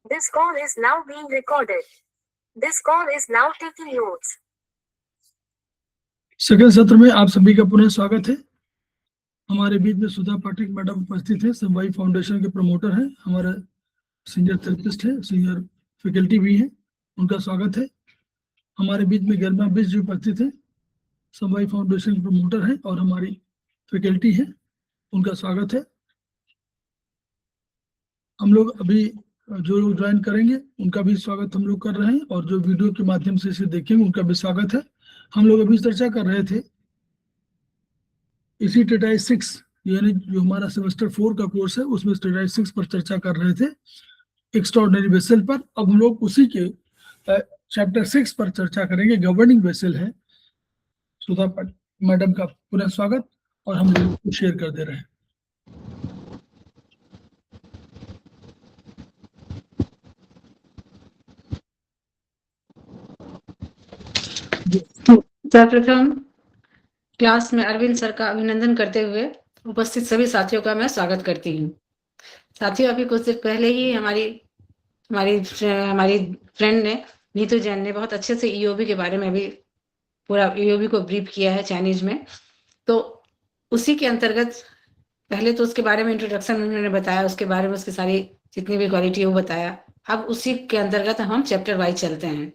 This call is now being recorded. This call is now taking notes. Second सत्र में आप सभी का पुनः स्वागत है। हमारे बीच में सुधा पाठक मैडम उपस्थित है। समवाई फाउंडेशन के प्रमोटर हैं, हमारा सीनियर थेरेपिस्ट है, सीनियर फैकल्टी भी है, उनका स्वागत है। हमारे बीच में गरिमा बिष्ट जी उपस्थित है, समवाई फाउंडेशन के प्रमोटर है और हमारी फैकल्टी है, उनका स्वागत है। हम लोग अभी जो लोग ज्वाइन करेंगे उनका भी स्वागत हम लोग कर रहे हैं और जो वीडियो के माध्यम से इसे देखेंगे उनका भी स्वागत है। हम लोग अभी चर्चा कर रहे थे इसी स्ट्रेटेजी 6 यानी जो हमारा सेमेस्टर 4 का कोर्स है उसमें स्ट्रेटेजी 6 पर चर्चा कर रहे थे, एक्स्ट्राऑर्डिनरी वेसल पर। अब हम लोग उसी के चैप्टर 6 पर चर्चा करेंगे, गवर्निंग वेसल है। सुधा मैडम का पुनः स्वागत और हम लोग उसको शेयर कर दे रहे हैं। सर्वप्रथम क्लास में अरविंद सर का अभिनंदन करते हुए उपस्थित सभी साथियों का मैं स्वागत करती हूँ। साथियों, अभी कुछ देर पहले ही हमारी फ्रेंड ने, नीतू जैन ने बहुत अच्छे से ईओबी के बारे में भी पूरा ईओबी को ब्रीफ किया है चाइनीज में। तो उसी के अंतर्गत पहले तो उसके बारे में इंट्रोडक्शन उन्होंने बताया, उसके बारे में उसकी सारी जितनी भी क्वालिटी है वो बताया। अब उसी के अंतर्गत हम चैप्टर वाइज चलते हैं।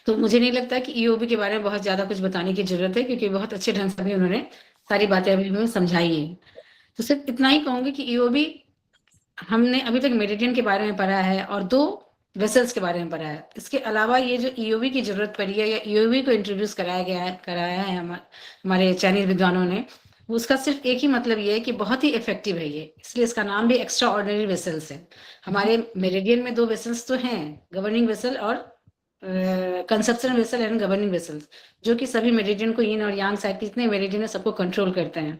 तो मुझे नहीं लगता कि ईओबी के बारे में बहुत ज्यादा कुछ बताने की जरूरत है, क्योंकि बहुत अच्छे ढंग से भी उन्होंने सारी बातें अभी हमें समझाई है। तो सिर्फ इतना ही कहूंगी कि ईओबी हमने अभी तक मेरिडियन के बारे में पढ़ा है और 2 वेसल्स के बारे में पढ़ा है। इसके अलावा ये जो ईओबी की जरूरत पड़ी है या ईओबी को इंट्रोड्यूस कराया है हमारे चाइनीज विद्वानों ने, उसका सिर्फ एक ही मतलब ये है कि बहुत ही इफेक्टिव है ये, इसलिए इसका नाम भी एक्स्ट्रा ऑर्डिनरी वेसल्स है। हमारे मेरिडियन में 2 वेसल्स तो हैं, गवर्निंग वेसल और conception vessel and governing vessels, जो कि सभी मेरिडियन को, यिन और यांग साइड के जितने मेरिडियन है सबको कंट्रोल करते हैं।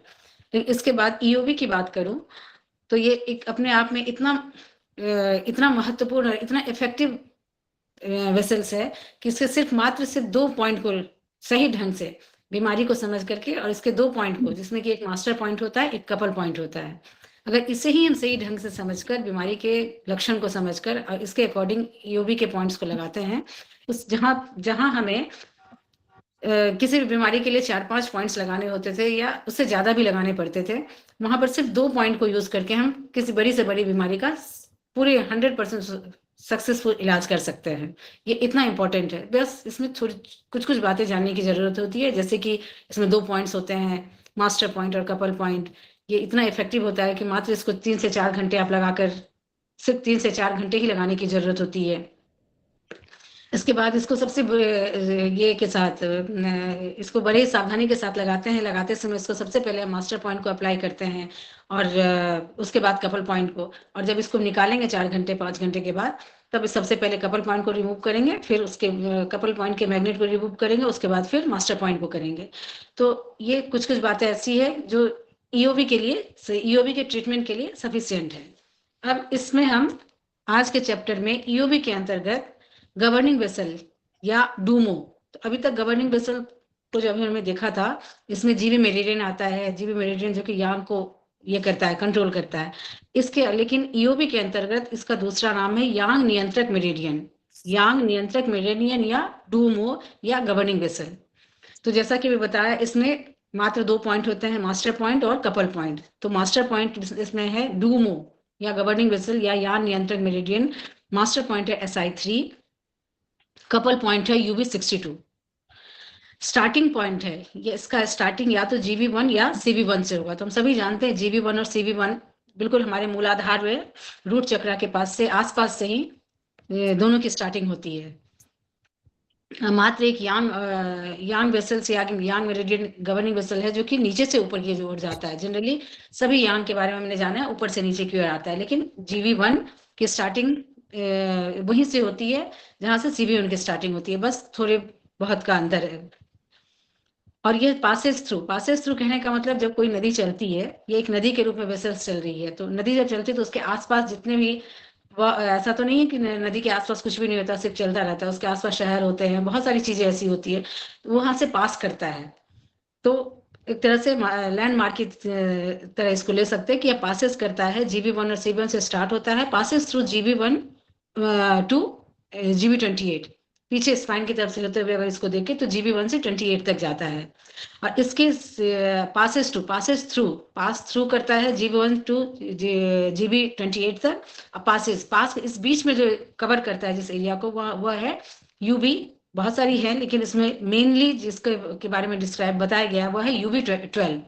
लेकिन इसके बाद ईओबी की बात करूं तो ये एक अपने आप में इतना महत्वपूर्ण और इतना इफेक्टिव वेसल्स है कि इसके सिर्फ 2 पॉइंट को सही ढंग से बीमारी को समझ करके, और इसके 2 पॉइंट को, जिसमें कि एक मास्टर पॉइंट होता है, एक कपल पॉइंट होता है, अगर इसे ही हम सही ढंग से समझकर, बीमारी के लक्षण को समझकर और इसके अकॉर्डिंग ईओबी के पॉइंट्स को लगाते हैं, उस जहां हमें किसी भी बीमारी के लिए 4-5 पॉइंट्स लगाने होते थे या उससे ज्यादा भी लगाने पड़ते थे, वहां पर सिर्फ 2 पॉइंट को यूज करके हम किसी बड़ी से बड़ी बीमारी का पूरे 100% सक्सेसफुल इलाज कर सकते हैं। ये इतना इंपॉर्टेंट है। बस इसमें थोड़ी कुछ बातें जानने की जरूरत होती है, जैसे कि इसमें 2 पॉइंट्स होते हैं, मास्टर पॉइंट और कपल पॉइंट। ये इतना इफेक्टिव होता है कि मात्र इसको 3 से 4 घंटे आप लगाकर, सिर्फ 3 से 4 घंटे ही लगाने की जरूरत होती है। इसके बाद इसको सबसे ये के साथ इसको बड़े सावधानी के साथ लगाते हैं। लगाते समय इसको सबसे पहले मास्टर पॉइंट को अप्लाई करते हैं और उसके बाद कपल पॉइंट को, और जब इसको निकालेंगे 4 घंटे 5 घंटे के बाद, तब सबसे पहले कपल पॉइंट को रिमूव करेंगे, फिर उसके कपल पॉइंट के मैग्नेट को रिमूव करेंगे, उसके बाद फिर मास्टर पॉइंट को करेंगे। तो ये कुछ बातें ऐसी है जो ईओबी के लिए, ईओबी के ट्रीटमेंट के लिए सफिशियंट है। अब इसमें हम आज के चैप्टर में ईओबी के अंतर्गत गवर्निंग वेसल या डूमो, तो अभी तक गवर्निंग वेसल को जब हमने देखा था, इसमें जीबी मेरिडियन आता है, जीबी मेरिडियन जो कि यांग को ये करता है, कंट्रोल करता है इसके। लेकिन ईओबी के अंतर्गत इसका दूसरा नाम है यांग नियंत्रक मेरिडियन, यांग नियंत्रक मेरिडियन या डूमो या गवर्निंग वेसल। तो जैसा कि मैं बताया, इसमें मात्र 2 पॉइंट होते हैं, मास्टर पॉइंट और कपल पॉइंट। तो मास्टर पॉइंट इसमें है डूमो या गवर्निंग वेसल या यांग नियंत्रक मेरिडियन, मास्टर पॉइंट है SI3, कपल पॉइंट है UB62। स्टार्टिंग पॉइंट है ये, इसका स्टार्टिंग या तो GB1 या CV1 से होगा। तो हम सभी जानते हैं GB1 और CV1 बिल्कुल हमारे मूलाधार में रूट चक्रा के पास से, आसपास से ही दोनों की स्टार्टिंग होती है। मात्र एक यांग वेसल से यांग मेरिडियन गवर्निंग वेसल है, जो कि नीचे से ऊपर की ओर जाता है। जनरली सभी यांग के बारे में हमने जाना है, ऊपर से नीचे की ओर आता है, लेकिन GB1 की स्टार्टिंग वहीं से होती है जहां से CV1 की स्टार्टिंग होती है, बस थोड़े बहुत का अंतर है। और ये पासेस थ्रू कहने का मतलब, जब कोई नदी चलती है, ये एक नदी के रूप में वेसल्स चल रही है, तो नदी जब चलती है तो उसके आसपास जितने भी, ऐसा तो नहीं है कि नदी के आसपास कुछ भी नहीं होता, सिर्फ चलता रहता है, उसके आसपास शहर होते हैं, बहुत सारी चीजें ऐसी होती है, तो वहां से पास करता है। तो एक तरह से लैंडमार्क की तरह इसको ले सकते हैं कि यह पासेस करता है GB1 और CB1 से स्टार्ट होता है, passes through GB1 to GB28, पीछे स्पाइन की तरफ से होते हुए अगर इसको देखें तो GB1 से 28 तक जाता है। और इसके पास थ्रू करता है GB1 टू GB28 तक। पास इस बीच में जो कवर करता है जिस एरिया को, वह है UV। बहुत सारी है लेकिन इसमें मेनली जिसके के बारे में डिस्क्राइब बताया गया वो है UV12।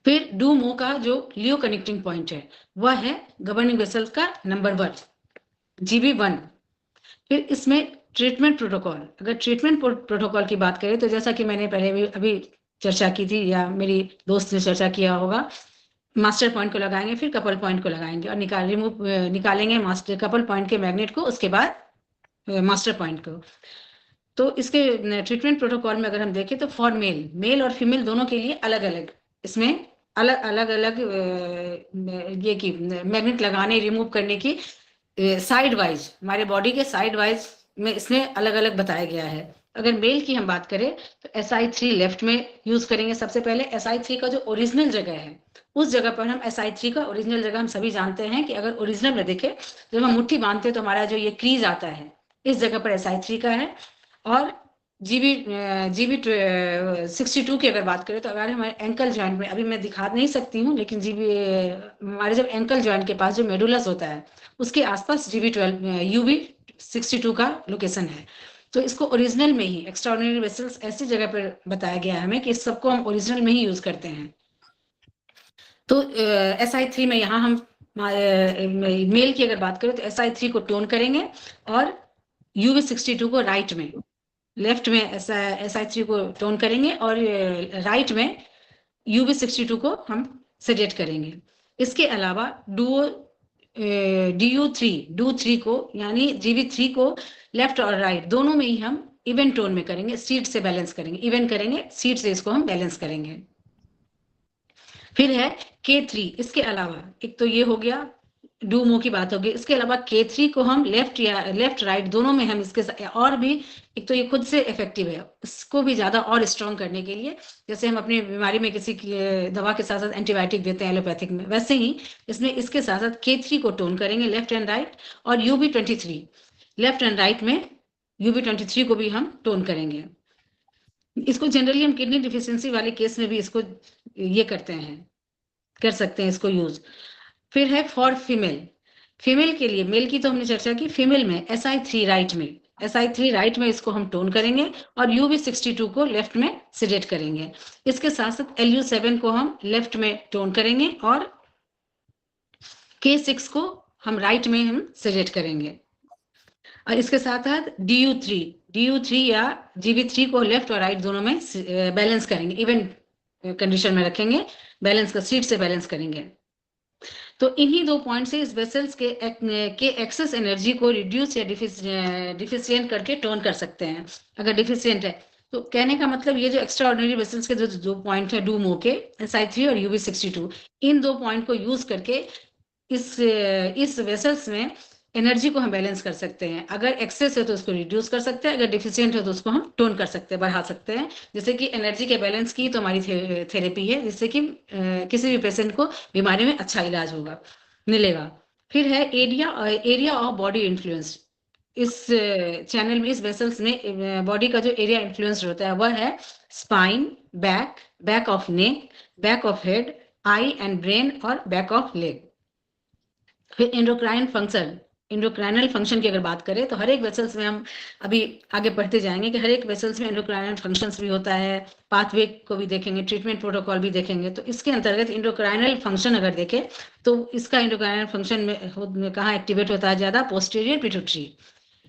फिर डू-मो का जो लियो कनेक्टिंग पॉइंट है वह है गवर्निंग वेसल का नंबर 1 GB1। फिर इसमें ट्रीटमेंट प्रोटोकॉल, अगर ट्रीटमेंट प्रोटोकॉल की बात करें तो जैसा कि मैंने पहले भी अभी चर्चा की थी या मेरी दोस्त ने चर्चा किया होगा, मास्टर पॉइंट को लगाएंगे, फिर कपल पॉइंट को लगाएंगे और निकालेंगे मास्टर कपल पॉइंट के मैग्नेट को, उसके बाद मास्टर पॉइंट को। तो इसके ट्रीटमेंट प्रोटोकॉल में अगर हम देखें तो फॉर मेल और फीमेल दोनों के लिए अलग अलग इसमें अलग ये की मैग्नेट लगाने रिमूव करने की साइड वाइज, हमारे बॉडी के साइड वाइज में इसमें अलग अलग बताया गया है। अगर मेल की हम बात करें तो SI3 लेफ्ट में यूज करेंगे। सबसे पहले SI3 का जो ओरिजिनल जगह है उस जगह पर हम SI3 का ओरिजिनल जगह हम सभी जानते हैं कि अगर ओरिजिनल में देखें जब हम मुट्ठी बांधते हैं तो हमारा जो ये क्रीज आता है इस जगह पर SI3 का है। और GB 62 की अगर बात करें तो अगर हमारे एंकल जॉइंट में, अभी मैं दिखा नहीं सकती हूँ लेकिन हमारे जब एंकल जॉइंट के पास जो मेडुलस होता है उसके आसपास UV 62 का लोकेशन है। तो इसको ओरिजिनल में ही एक्स्ट्राऑर्डिनरी वेसल्स ऐसी जगह पर बताया गया है हमें कि इस सबको हम ओरिजिनल में ही यूज करते हैं। तो SI3 में यहाँ हम मेल की अगर बात करें तो SI3 को टोन करेंगे और UV 62 को राइट में, लेफ्ट में SI3 को टोन करेंगे और राइट में UV 62 को हम सेडेट करेंगे। इसके अलावा DU3 को यानी GB3 को लेफ्ट और राइट दोनों में ही हम इवन टोन में करेंगे, सीट से बैलेंस करेंगे, इवन करेंगे, सीट से इसको हम बैलेंस करेंगे। फिर है K3, इसके अलावा एक तो ये हो गया डू-मो की बात होगी, इसके अलावा K3 को हम लेफ्ट राइट दोनों में हम इसके और भी, एक तो ये खुद से इफेक्टिव है, इसको भी ज्यादा और स्ट्रॉन्ग करने के लिए जैसे हम अपनी बीमारी में किसी की दवा के साथ साथ एंटीबायोटिक देते हैं एलोपैथिक में, वैसे ही इसमें इसके साथ साथ K3 को टोन करेंगे लेफ्ट एंड राइट, और UV23 लेफ्ट एंड राइट में UV23 को भी हम टोन करेंगे। इसको जनरली हम किडनी डिफिशियंसी वाले केस में भी इसको ये कर सकते हैं इसको यूज। फिर है फॉर फीमेल के लिए, मेल की तो हमने चर्चा की, फीमेल में SI3 राइट में इसको हम टोन करेंगे और UV 62 को लेफ्ट में सेडेट करेंगे। इसके साथ साथ LU7 को हम लेफ्ट में टोन करेंगे और K6 को हम राइट में हम सेडेट करेंगे। और इसके साथ साथ DU3 या GB3 को लेफ्ट और राइट दोनों में बैलेंस करेंगे, इवन कंडीशन में रखेंगे, बैलेंस का सीट से बैलेंस करेंगे। तो इन्हीं 2 पॉइंट से इस वेसल्स के एक्सेस एनर्जी को रिड्यूस या डिफिशिएंट करके टोन कर सकते हैं। अगर डिफिशिएंट है तो कहने का मतलब ये जो एक्स्ट्रा ऑर्डिनरी वेसल्स के जो 2 पॉइंट है डू-मो के SI3 और UV 62, इन 2 पॉइंट को यूज करके इस वेसल्स में एनर्जी को हम बैलेंस कर सकते हैं। अगर एक्सेस है तो उसको रिड्यूस कर सकते हैं, अगर डिफिशिएंट है तो उसको हम टोन कर सकते हैं, बढ़ा सकते हैं। जैसे कि एनर्जी के बैलेंस की तो हमारी थेरेपी है, जिससे कि किसी भी पेशेंट को बीमारी में अच्छा इलाज मिलेगा। फिर है एरिया ऑफ बॉडी इन्फ्लुएंस। इस चैनल में इस वेसल्स में बॉडी का जो एरिया इन्फ्लुएंस होता है वह है spine, back of neck, back of head, I and brain और बैक ऑफ लेग। फिर एंडोक्राइनल फंक्शन की अगर बात करें तो हर एक वेसल्स में, हम अभी आगे बढ़ते जाएंगे कि हर एक वेसल्स में एंडोक्राइनल फंक्शंस भी होता है, पाथवे को भी देखेंगे, ट्रीटमेंट प्रोटोकॉल भी देखेंगे। तो इसके अंतर्गत एंडोक्राइनल फंक्शन अगर देखें तो इसका एंडोक्राइनल फंक्शन में कहाँ एक्टिवेट होता है ज्यादा, पोस्टीरियर पिट्यूटरी।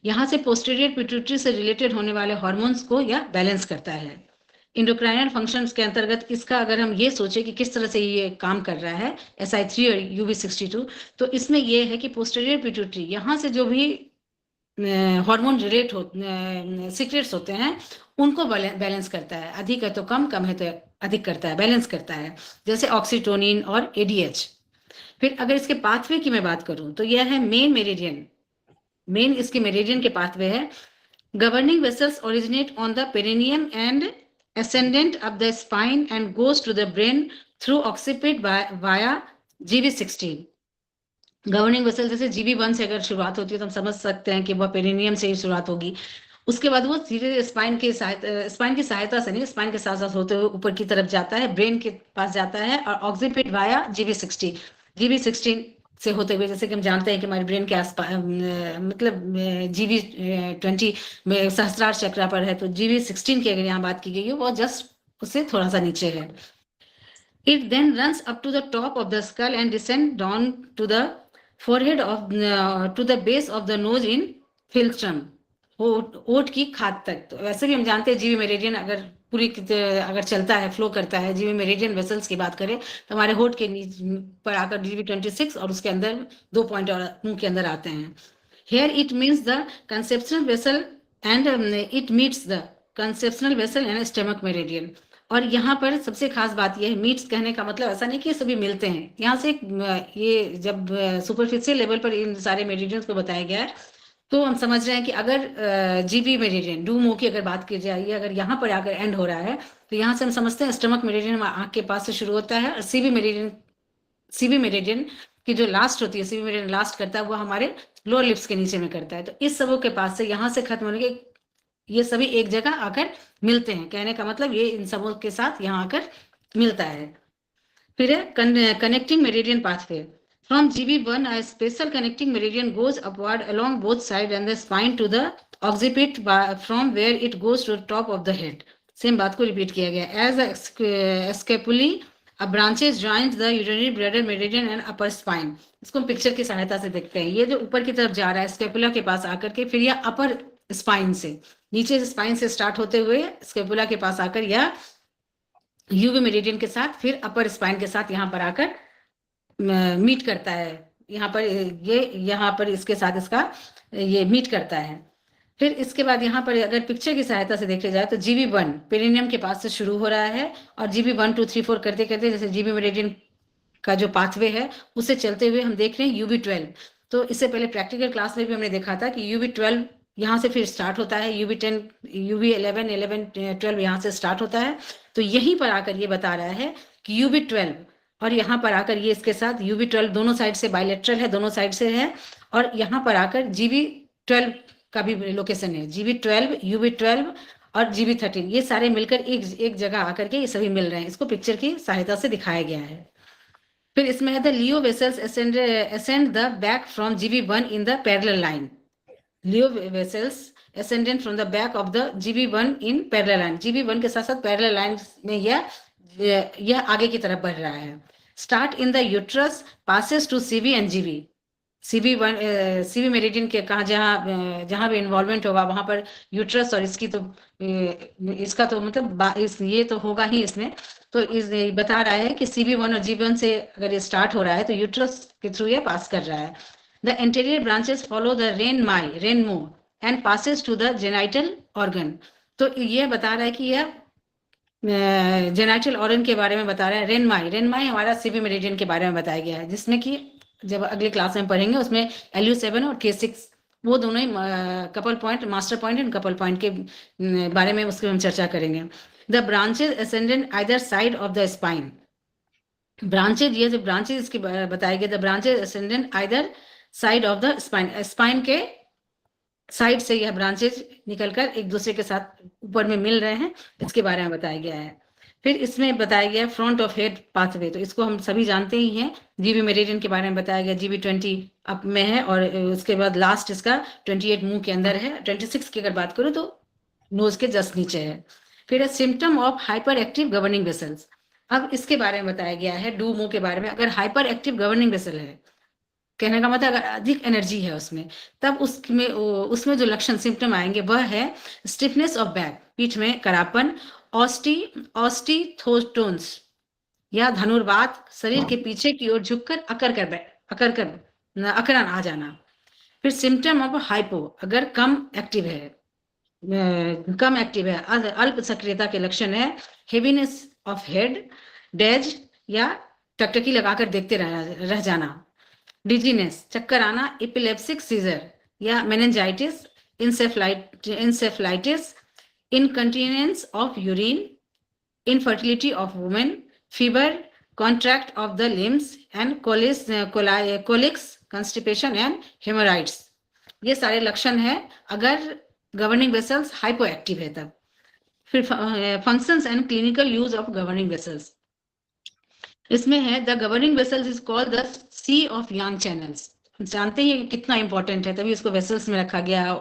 यहाँ से पोस्टीरियर पिट्यूटरी से रिलेटेड होने वाले हॉर्मोन्स को यह बैलेंस करता है। इंडोक्राइनल फंक्शंस के अंतर्गत इसका अगर हम ये सोचे कि किस तरह से ये काम कर रहा है SI3 और UV 62, तो इसमें ये है कि पोस्टीरियर पिट्यूटरी यहाँ से जो भी हार्मोन सीक्रेट्स होते हैं उनको बैलेंस करता है, अधिक है तो कम है तो अधिक करता है, बैलेंस करता है, जैसे ऑक्सीटोनिन और ADH। फिर अगर इसके पाथवे की मैं बात करूं तो यह है मेन इसके मेरिडियन के पाथवे है। Governing vessels originate on the perineum and ascendant up the spine and goes to the brain through occiput via GB16. Governing vessel जैसे GB1 से अगर शुरुआत होती है तो हम समझ सकते हैं कि वह पेरिनियम से ही शुरुआत होगी, उसके बाद वो सीधे स्पाइन की सहायता से नहीं, स्पाइन के साथ साथ होते हुए ऊपर की तरफ जाता है, ब्रेन के पास जाता है और ऑक्सीपिट वाया GB16 से होते हुए, जैसे कि हम जानते हैं कि हमारे ब्रेन के आसपास मतलब GB20 में सहस्त्रार चक्र पर है, तो GB16 की अगर यहाँ बात की गई है वो जस्ट उससे थोड़ा सा नीचे है. It then runs up to the top of the skull and descends down to the forehead of to the base of the nose in philtrum. ओठ की खाद तक. तो वैसे भी हम जानते हैं जीवी मेरिडियन अगर चलता है, फ्लो करता है, जीवी मेरिडियन वेसल्स की बात करें तो हमारे होठ के नीचे पर आकर GB26 और उसके अंदर 2 पॉइंट और मुंह के अंदर आते हैं. Here it means the conceptional vessel and it meets the conceptional vessel and stomach meridian. और यहाँ पर सबसे खास बात यह है, मीट्स कहने का मतलब ऐसा नहीं कि सभी मिलते हैं. यहाँ से ये जब सुपरफिशियल लेवल पर इन सारे मेरिडियंस को बताया गया है तो हम समझ रहे हैं कि अगर जीबी मेरिडियन डूमो की अगर बात की जाए, अगर यहाँ पर आकर एंड हो रहा है तो यहाँ से हम समझते हैं स्टमक मेरिडियन आँख के पास से शुरू होता है और सीबी मेरिडियन की जो लास्ट होती है, सीबी मेरिडियन लास्ट करता है वो हमारे लोअर लिप्स के नीचे में करता है. तो इस सबों के पास से यहाँ से खत्म होने के ये सभी एक जगह आकर मिलते हैं. कहने का मतलब ये इन सबों के साथ यहाँ आकर मिलता है. फिर है connecting meridian pathway. From GB1, a special connecting meridian goes upward along both sides and the spine to the occiput, from where it goes to the top of the head. Same बात को repeat किया गया. As a scapulae, a branches joins the urinary bladder meridian and upper spine. इसको हम picture की सहायता से देखते हैं. ये जो ऊपर की तरफ जा रहा है स्केपुला के पास आकर के, फिर यह अपर स्पाइन से, नीचे से स्पाइन से स्टार्ट होते हुए स्केपुला के पास आकर यह यूवी मेरिडियन के साथ फिर अपर स्पाइन के साथ यहाँ पर आकर मीट करता है. यहाँ पर इसके साथ इसका ये मीट करता है. फिर इसके बाद यहाँ पर अगर पिक्चर की सहायता से देखे जाए तो GB1 पेरिनियम के पास से शुरू हो रहा है और GB1 2 3 4 करते करते जैसे जीबी मेरिडियन का जो पाथवे है उससे चलते हुए हम देख रहे हैं UB12. तो इससे पहले प्रैक्टिकल क्लास में भी हमने देखा था कि UB12 यहाँ से फिर स्टार्ट होता है, UB10 UB11 11 12 यहाँ से स्टार्ट होता है. तो यहीं पर आकर ये बता रहा है कि UB12 और यहाँ पर आकर ये इसके साथ UB12 दोनों साइड से बायलेटरल है, दोनों साइड से है. और यहाँ पर आकर GB12 का भी लोकेशन है. GB12 UB12 और GB13 ये सारे मिलकर एक जगह आकर के ये सभी मिल रहे हैं. इसको पिक्चर की सहायता से दिखाया गया है. फिर इसमें है the Leo vessels ascend the back from GB1 in the parallel line. Leo vessels ascendant from the back of the GB1 in parallel line. GB1 के साथ साथ पैरेलल लाइन में यह आगे की तरफ बढ़ रहा है. Start in the uterus, passes to CB and GB. CB meridian के कहा जहाँ भी इन्वॉल्वमेंट होगा वहां पर यूट्रस और इसका तो मतलब ये तो होगा ही इसमें. तो बता रहा है कि CB1 और GB1 से अगर ये स्टार्ट हो रहा है तो यूट्रस के थ्रू ये पास कर रहा है. The anterior branches follow the Renmo and passes to the genital organ. तो ये बता रहा है कि यह जेनाइटल ऑर्गन के बारे में बता रहा है. रेनमाई हमारा सीबी मेरिडियन के बारे में बताया गया है, जिसमें कि जब अगले क्लास में पढ़ेंगे उसमें LU7 और K6 वो दोनों ही couple point, master point and couple point के बारे में उसके हम चर्चा करेंगे. The branches ascendant either side of the spine. Branches, ये जो ब्रांचेज इसके बताए गए, the branches ascendant either side of the spine. Spine के साइड से यह ब्रांचेज निकलकर एक दूसरे के साथ ऊपर में मिल रहे हैं, इसके बारे में बताया गया है. फिर इसमें बताया गया फ्रंट ऑफ हेड पाथवे. तो इसको हम सभी जानते ही हैं. जीबी मेरिडियन के बारे में बताया गया. GB20 अप में है और उसके बाद लास्ट इसका 28 मुंह के अंदर है. 26 की अगर बात करूं तो नोज के जस्ट नीचे है. फिर symptom of hyper active governing vessels. अब इसके बारे में बताया गया है डू मुंह के बारे में. अगर हाइपर एक्टिव गवर्निंग वेसल है, कहने का मतलब अगर अधिक एनर्जी है उसमें, तब उसमें जो लक्षण सिम्टम आएंगे वह है स्टिफनेस ऑफ बैक, पीठ में करापन, ऑस्टिथोटोन्स या धनुर्वात, शरीर के पीछे की ओर झुककर अकड़न आ जाना. फिर सिम्टम ऑफ हाइपो, अगर कम एक्टिव है, अल्प सक्रियता के लक्षण है हेवीनेस ऑफ हेड, डेज या टकटकी लगाकर देखते रह जाना, डिजीनेस, चक्कर आना, एपिलेप्सिक सीजर या meningitis, encephalitis, incontinence of urine, infertility of women, fever, contract of the limbs and colics, constipation and hemorrhoids. ये सारे लक्षण हैं अगर गवर्निंग वेसल्स हाइपोएक्टिव है तब। फिर functions and clinical use of governing vessels, इसमें है the governing vessels is called the sea of yang channels. जानते हैं कितना इंपॉर्टेंट है, तभी इसको वेसल्स में रखा गया।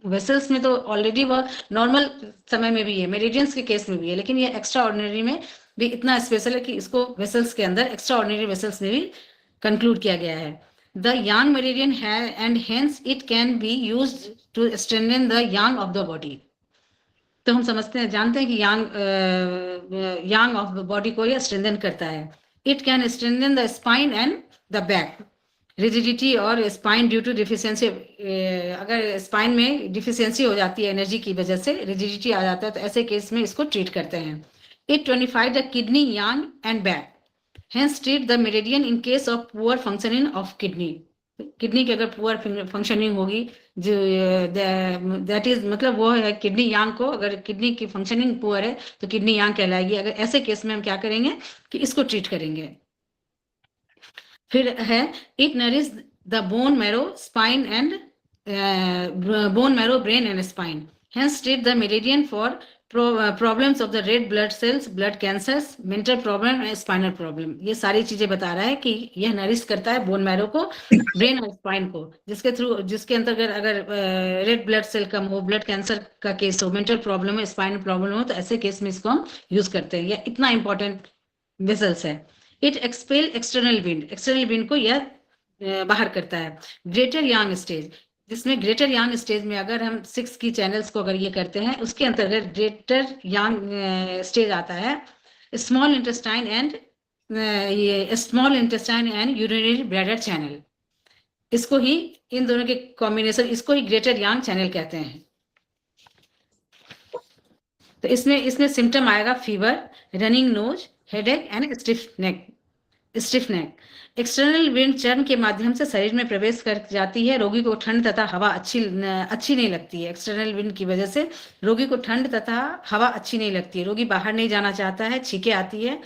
वेसल्स में तो ऑलरेडी वह नॉर्मल समय में भी है, मेरिडियंस के केस में भी है, लेकिन ये एक्स्ट्रा ऑर्डिनरी में भी इतना स्पेशल है कि इसको वेसल्स के अंदर एक्स्ट्रा ऑर्डिनरी वेसल्स में भी कंक्लूड किया गया है। द यांग मेरिडियन है and hence it can be used to strengthen the yang of the body. तो हम समझते हैं, जानते हैं कि यांग ऑफ द बॉडी को यह स्ट्रेंथन करता है। It can strengthen the spine and the back. Rigidity और स्पाइन ड्यू टू डिफिशियंसी, अगर स्पाइन में डिफिशियंसी हो जाती है एनर्जी की वजह से, रिजिडिटी आ जाता है, तो ऐसे केस में इसको ट्रीट करते हैं। It टोनिफाई the kidney, Yang and back, hence treat the meridian in case of poor functioning of kidney. Kidney की अगर पुअर फंक्शनिंग होगी, जो दैट इज मतलब वो है किडनी यांग को, अगर किडनी की फंक्शनिंग पुअर है तो किडनी यांग कहलाएगी। अगर ऐसे केस में हम क्या करेंगे कि इसको ट्रीट करेंगे। फिर है it nourish the bone marrow, spine and bone marrow, brain and spine, hence treat the meridian for problems of the red blood cells, blood cancers, mental problem and spinal problem. ये सारी चीजें बता रहा है कि यह नरिश करता है बोन मैरो को, ब्रेन और स्पाइन को, जिसके अंतर्गत अगर रेड ब्लड सेल कम हो, ब्लड कैंसर का केस हो, मेंटल प्रॉब्लम हो, स्पाइनल प्रॉब्लम हो, तो ऐसे केस में इसको हम यूज करते हैं। यह इतना इंपॉर्टेंट वेसल्स है। It expel external wind, external wind को यह बाहर करता है। ग्रेटर यांग स्टेज, जिसमें ग्रेटर यांग स्टेज में अगर हम 6 की चैनल्स को अगर ये करते हैं, उसके अंतर्गत ग्रेटर यांग स्टेज आता है। Small intestine and urinary bladder channel, इसको ही, इन दोनों के कॉम्बिनेशन, इसको ही ग्रेटर यांग चैनल कहते हैं। तो इसमें सिम्टम आएगा fever, running nose, headache and stiff neck. External wind चर्म के माध्यम से शरीर में प्रवेश कर जाती है। रोगी को ठंड तथा हवा अच्छी नहीं लगती है। एक्सटर्नल विंड की वजह से रोगी को ठंड तथा हवा अच्छी नहीं लगती है। रोगी बाहर नहीं जाना चाहता है, छींके आती है।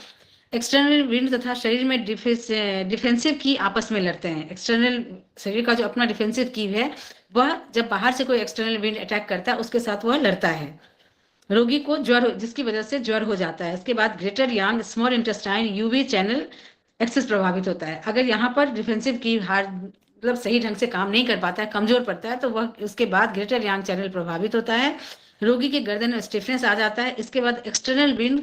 एक्सटर्नल विंड तथा शरीर में डिफेंसिव की आपस में लड़ते हैं। एक्सटर्नल शरीर का जो अपना डिफेंसिव की है, वह जब बाहर से कोई एक्सटर्नल विंड अटैक करता है, उसके साथ वह लड़ता है। रोगी को ज्वर, जिसकी वजह से ज्वर हो जाता है। इसके बाद greater yang, small intestine, UV channel एक्सेस प्रभावित होता है। अगर यहाँ पर डिफेंसिव की मतलब सही ढंग से काम नहीं कर पाता है, कमजोर पड़ता है, तो वह उसके बाद ग्रेटर यांग चैनल प्रभावित होता है। रोगी के गर्दन में स्टिफनेस आ जाता है। इसके बाद एक्सटर्नल विंड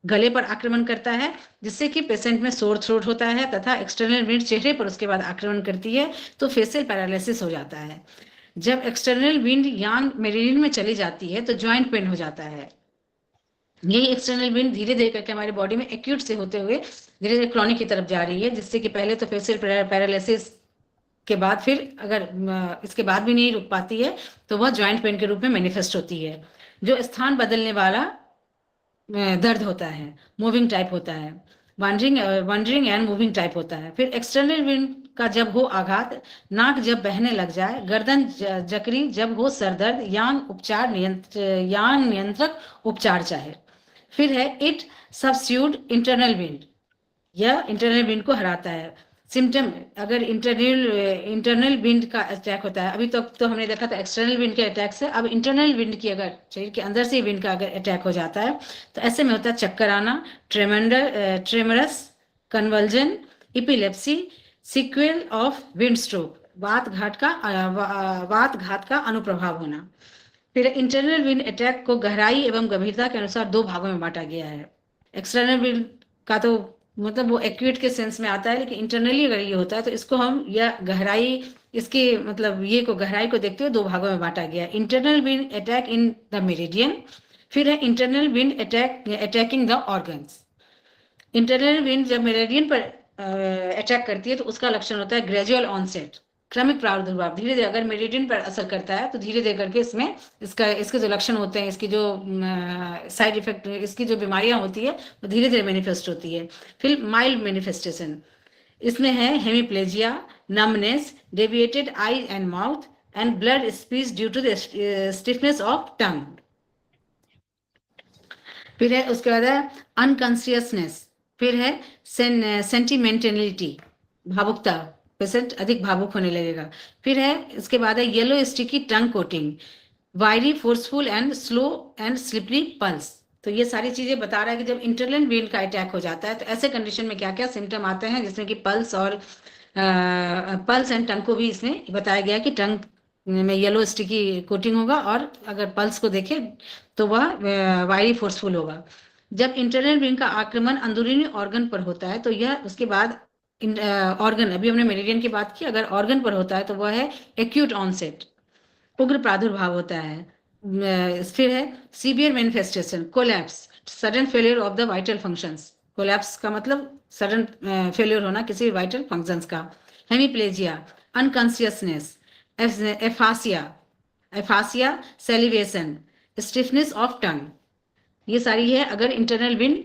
गले पर आक्रमण करता है, जिससे कि पेशेंट में सोर थ्रोट होता है, तथा एक्सटर्नल विंड चेहरे पर उसके बाद आक्रमण करती है, तो फेशियल पैरालिसिस हो जाता है। जब एक्सटर्नल विंड यांग मेरिडियन में चली जाती है, तो जॉइंट पेन हो जाता है। यही एक्सटर्नल विंड धीरे धीरे करके हमारी बॉडी में एक्यूट से होते हुए धीरे धीरे क्रॉनिक की तरफ जा रही है, जिससे कि पहले तो फेशियल पैरालिसिस के बाद, फिर अगर इसके बाद भी नहीं रुक पाती है, तो वह जॉइंट पेन के रूप में मैनिफेस्ट होती है, जो स्थान बदलने वाला दर्द होता है, मूविंग टाइप होता है, वंडरिंग एंड मूविंग टाइप होता है। फिर एक्सटर्नल विंड का जब हो आघात, नाक जब बहने लग जाए, गर्दन जकड़ी जब हो सरदर्द, यांग नियंत्रक उपचार चाहे। फिर है इट सबस्यूड इंटरनल विंड, यह इंटरनल विंड को हराता है। सिम्टम, अगर इंटरनल विंड का अटैक होता है, अभी तक तो हमने देखा था एक्सटर्नल विंड के अटैक से, अब इंटरनल विंड की अगर शरीर के अंदर से विंड का अगर अटैक हो जाता है, तो ऐसे में होता है चक्कर आना, tremors, convulsion, epilepsy, sequel of wind stroke, वात घात का अनुप्रभाव होना। फिर इंटरनल विंड अटैक को गहराई एवं गंभीरता के अनुसार 2 भागों में बांटा गया है। एक्सटर्नल विंड का तो मतलब वो एक्यूट के सेंस में आता है, लेकिन इंटरनली अगर ये होता है तो इसको हम या गहराई, इसके मतलब ये को गहराई को देखते हुए 2 भागों में बांटा गया है। Internal wind attack in the meridian, फिर है internal wind attacking the organs. Internal wind जब मेरिडियन पर अटैक करती है, तो उसका लक्षण होता है ग्रेजुअल ऑनसेट, क्रमिक प्रादुर्भाव। धीरे धीरे अगर मेरिडियन पर असर करता है, तो धीरे धीरे करके इसके जो लक्षण होते हैं, इसकी जो साइड इफेक्ट, इसकी जो बीमारियां होती है, वो धीरे धीरे मैनिफेस्ट होती है। फिर माइल्ड मैनिफेस्टेशन, इसमें है hemiplegia, numbness, deviated eye and mouth and blood speech due to the stiffness of tongue. फिर है उसके बाद है अनकॉन्शियसनेस, फिर है सेंटिमेंटलिटी, भावुकता, पेशेंट अधिक भावुक होने लगेगा। फिर है इसके बाद है येलो स्टिकी टंग कोटिंग, वायरी forceful and slow and slippery pulse. तो ये सारी चीजें बता रहा है कि जब इंटरनल वेन का अटैक हो जाता है तो ऐसे कंडीशन में क्या क्या सिम्टम आते हैं, जिसमें कि पल्स और पल्स एंड टंग को भी इसमें बताया गया कि टंग में येलो स्टिकी कोटिंग होगा और अगर पल्स को देखें तो वह वायरी फोर्सफुल होगा। जब इंटरनल वेन का आक्रमण अंदरूनी ऑर्गन पर होता है तो यह उसके बाद ऑर्गन, अभी हमने मेरिडियन की बात की, अगर ऑर्गन पर होता है तो वह है एक्यूट ऑनसेट, उग्र प्रादुर्भाव होता है। फिर है severe manifestation, collapse, sudden failure of the vital functions. Collapse का मतलब सडन फेलियर होना किसी वाइटल फंक्शंस का। Hemiplegia, unconsciousness, aphasia, aphasia, salivation, stiffness of tongue, ये सारी है अगर इंटरनल विन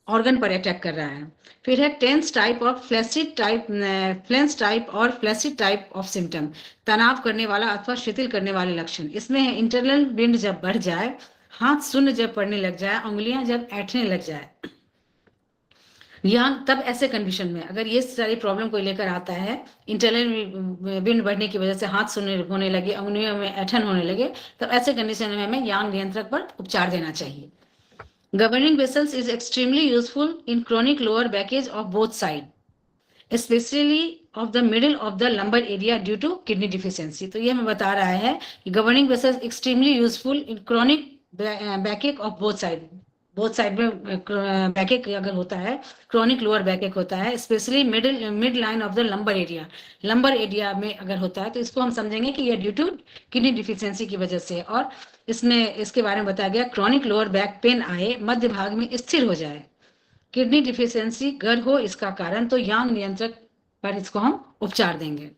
ऑर्गन पर अटैक कर रहा है। फिर है tense type of flaccid type, फ्लेंस टाइप और फ्लैसिड टाइप ऑफ सिम्टम, तनाव करने वाला अथवा शिथिल करने वाले लक्षण। इसमें है इंटरनल विंड जब बढ़ जाए, हाथ शून्य जब पड़ने लग जाए, उंगलियां जब ऐंठने लग जाए, या तब ऐसे कंडीशन में अगर ये सारी प्रॉब्लम कोई लेकर आता है, इंटरनल विंड बढ़ने की वजह से हाथ शून्य होने लगे, उंगलियों में ऐंठन होने लगे, तब ऐसे कंडीशन में हमें यांग नियंत्रक पर उपचार देना चाहिए। Governing vessels is extremely useful in chronic lower backage of both sides, especially of the middle of the lumbar area due to kidney deficiency। तो ये हमें बता रहा है कि governing vessels extremely useful in chronic backache of both side, both side में backache अगर होता है, क्रॉनिक लोअर बैकेक होता है, specially mid line of the lumbar area, lumbar area में अगर होता है तो इसको हम समझेंगे कि ये ड्यू टू किडनी डिफिशियंसी की वजह से। और इसमें इसके बारे में बताया गया क्रॉनिक लोअर बैक पेन आए, मध्य भाग में स्थिर हो जाए, किडनी डिफिशियंसी गर हो इसका कारण, तो यांग नियंत्रक पर इसको हम उपचार देंगे।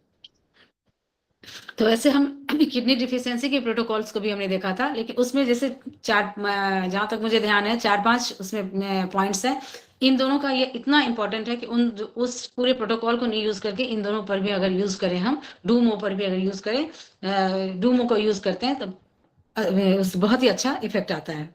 तो ऐसे हम किडनी डिफिशियंसी के प्रोटोकॉल्स को भी हमने देखा था, लेकिन उसमें जैसे चार, जहां तक मुझे ध्यान है 4-5 उसमें पॉइंट्स हैं। इन दोनों का ये इतना इंपॉर्टेंट है कि उस पूरे प्रोटोकॉल को नहीं यूज करके इन दोनों पर भी अगर यूज करें, हम डूमो पर भी अगर यूज करें, डूमो को यूज करते हैं तब उस बहुत ही अच्छा इफेक्ट आता है।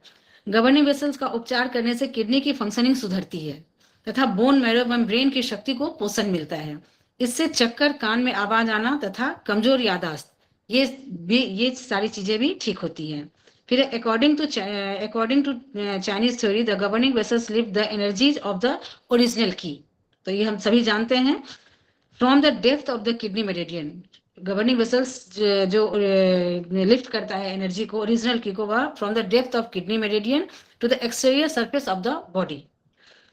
गवर्निंग वेसल्स का उपचार करने से किडनी की फंक्शनिंग सुधरती है तथा बोन मैरो एवं ब्रेन की शक्ति को पोषण मिलता है। इससे चक्कर, कान में आवाज आना तथा कमजोर यादाश्त, ये सारी चीजें भी ठीक होती हैं। फिर according to Chinese theory the governing vessels lift the energies of the original qi. तो ये हम सभी जानते हैं। From the depth of the kidney meridian, governing vessels जो लिफ्ट करता है एनर्जी को, ओरिजिनल की को, वह from the depth of kidney meridian to the exterior surface of the body.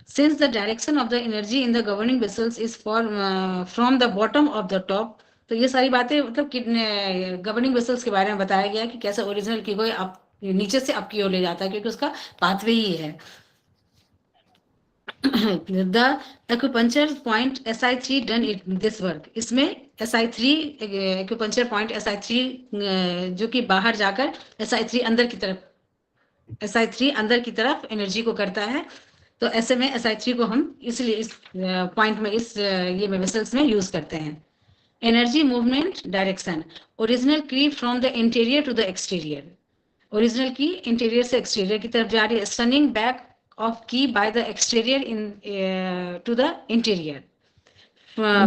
Since the direction of the energy in the governing vessels is from the bottom of the top, तो ये सारी बातें मतलब governing vessels के बारे में बताया गया कि कैसे ओरिजिनल की कोई आप नीचे से अप की ओर ले जाता है, क्योंकि उसका पाथवे ही है। The acupuncture point SI3 done this work, इसमें SI3 acupuncture point SI3 जो कि बाहर जाकर SI3 अंदर की तरफ एनर्जी को करता है। तो ऐसे में SI3 को हम इसलिए इस पॉइंट में ये वेसल्स में यूज करते हैं। Energy movement direction, original qi from the interior to the exterior, original qi interior से एक्सटीरियर की तरफ जा रही है। Turning back of qi by the exterior to the interior,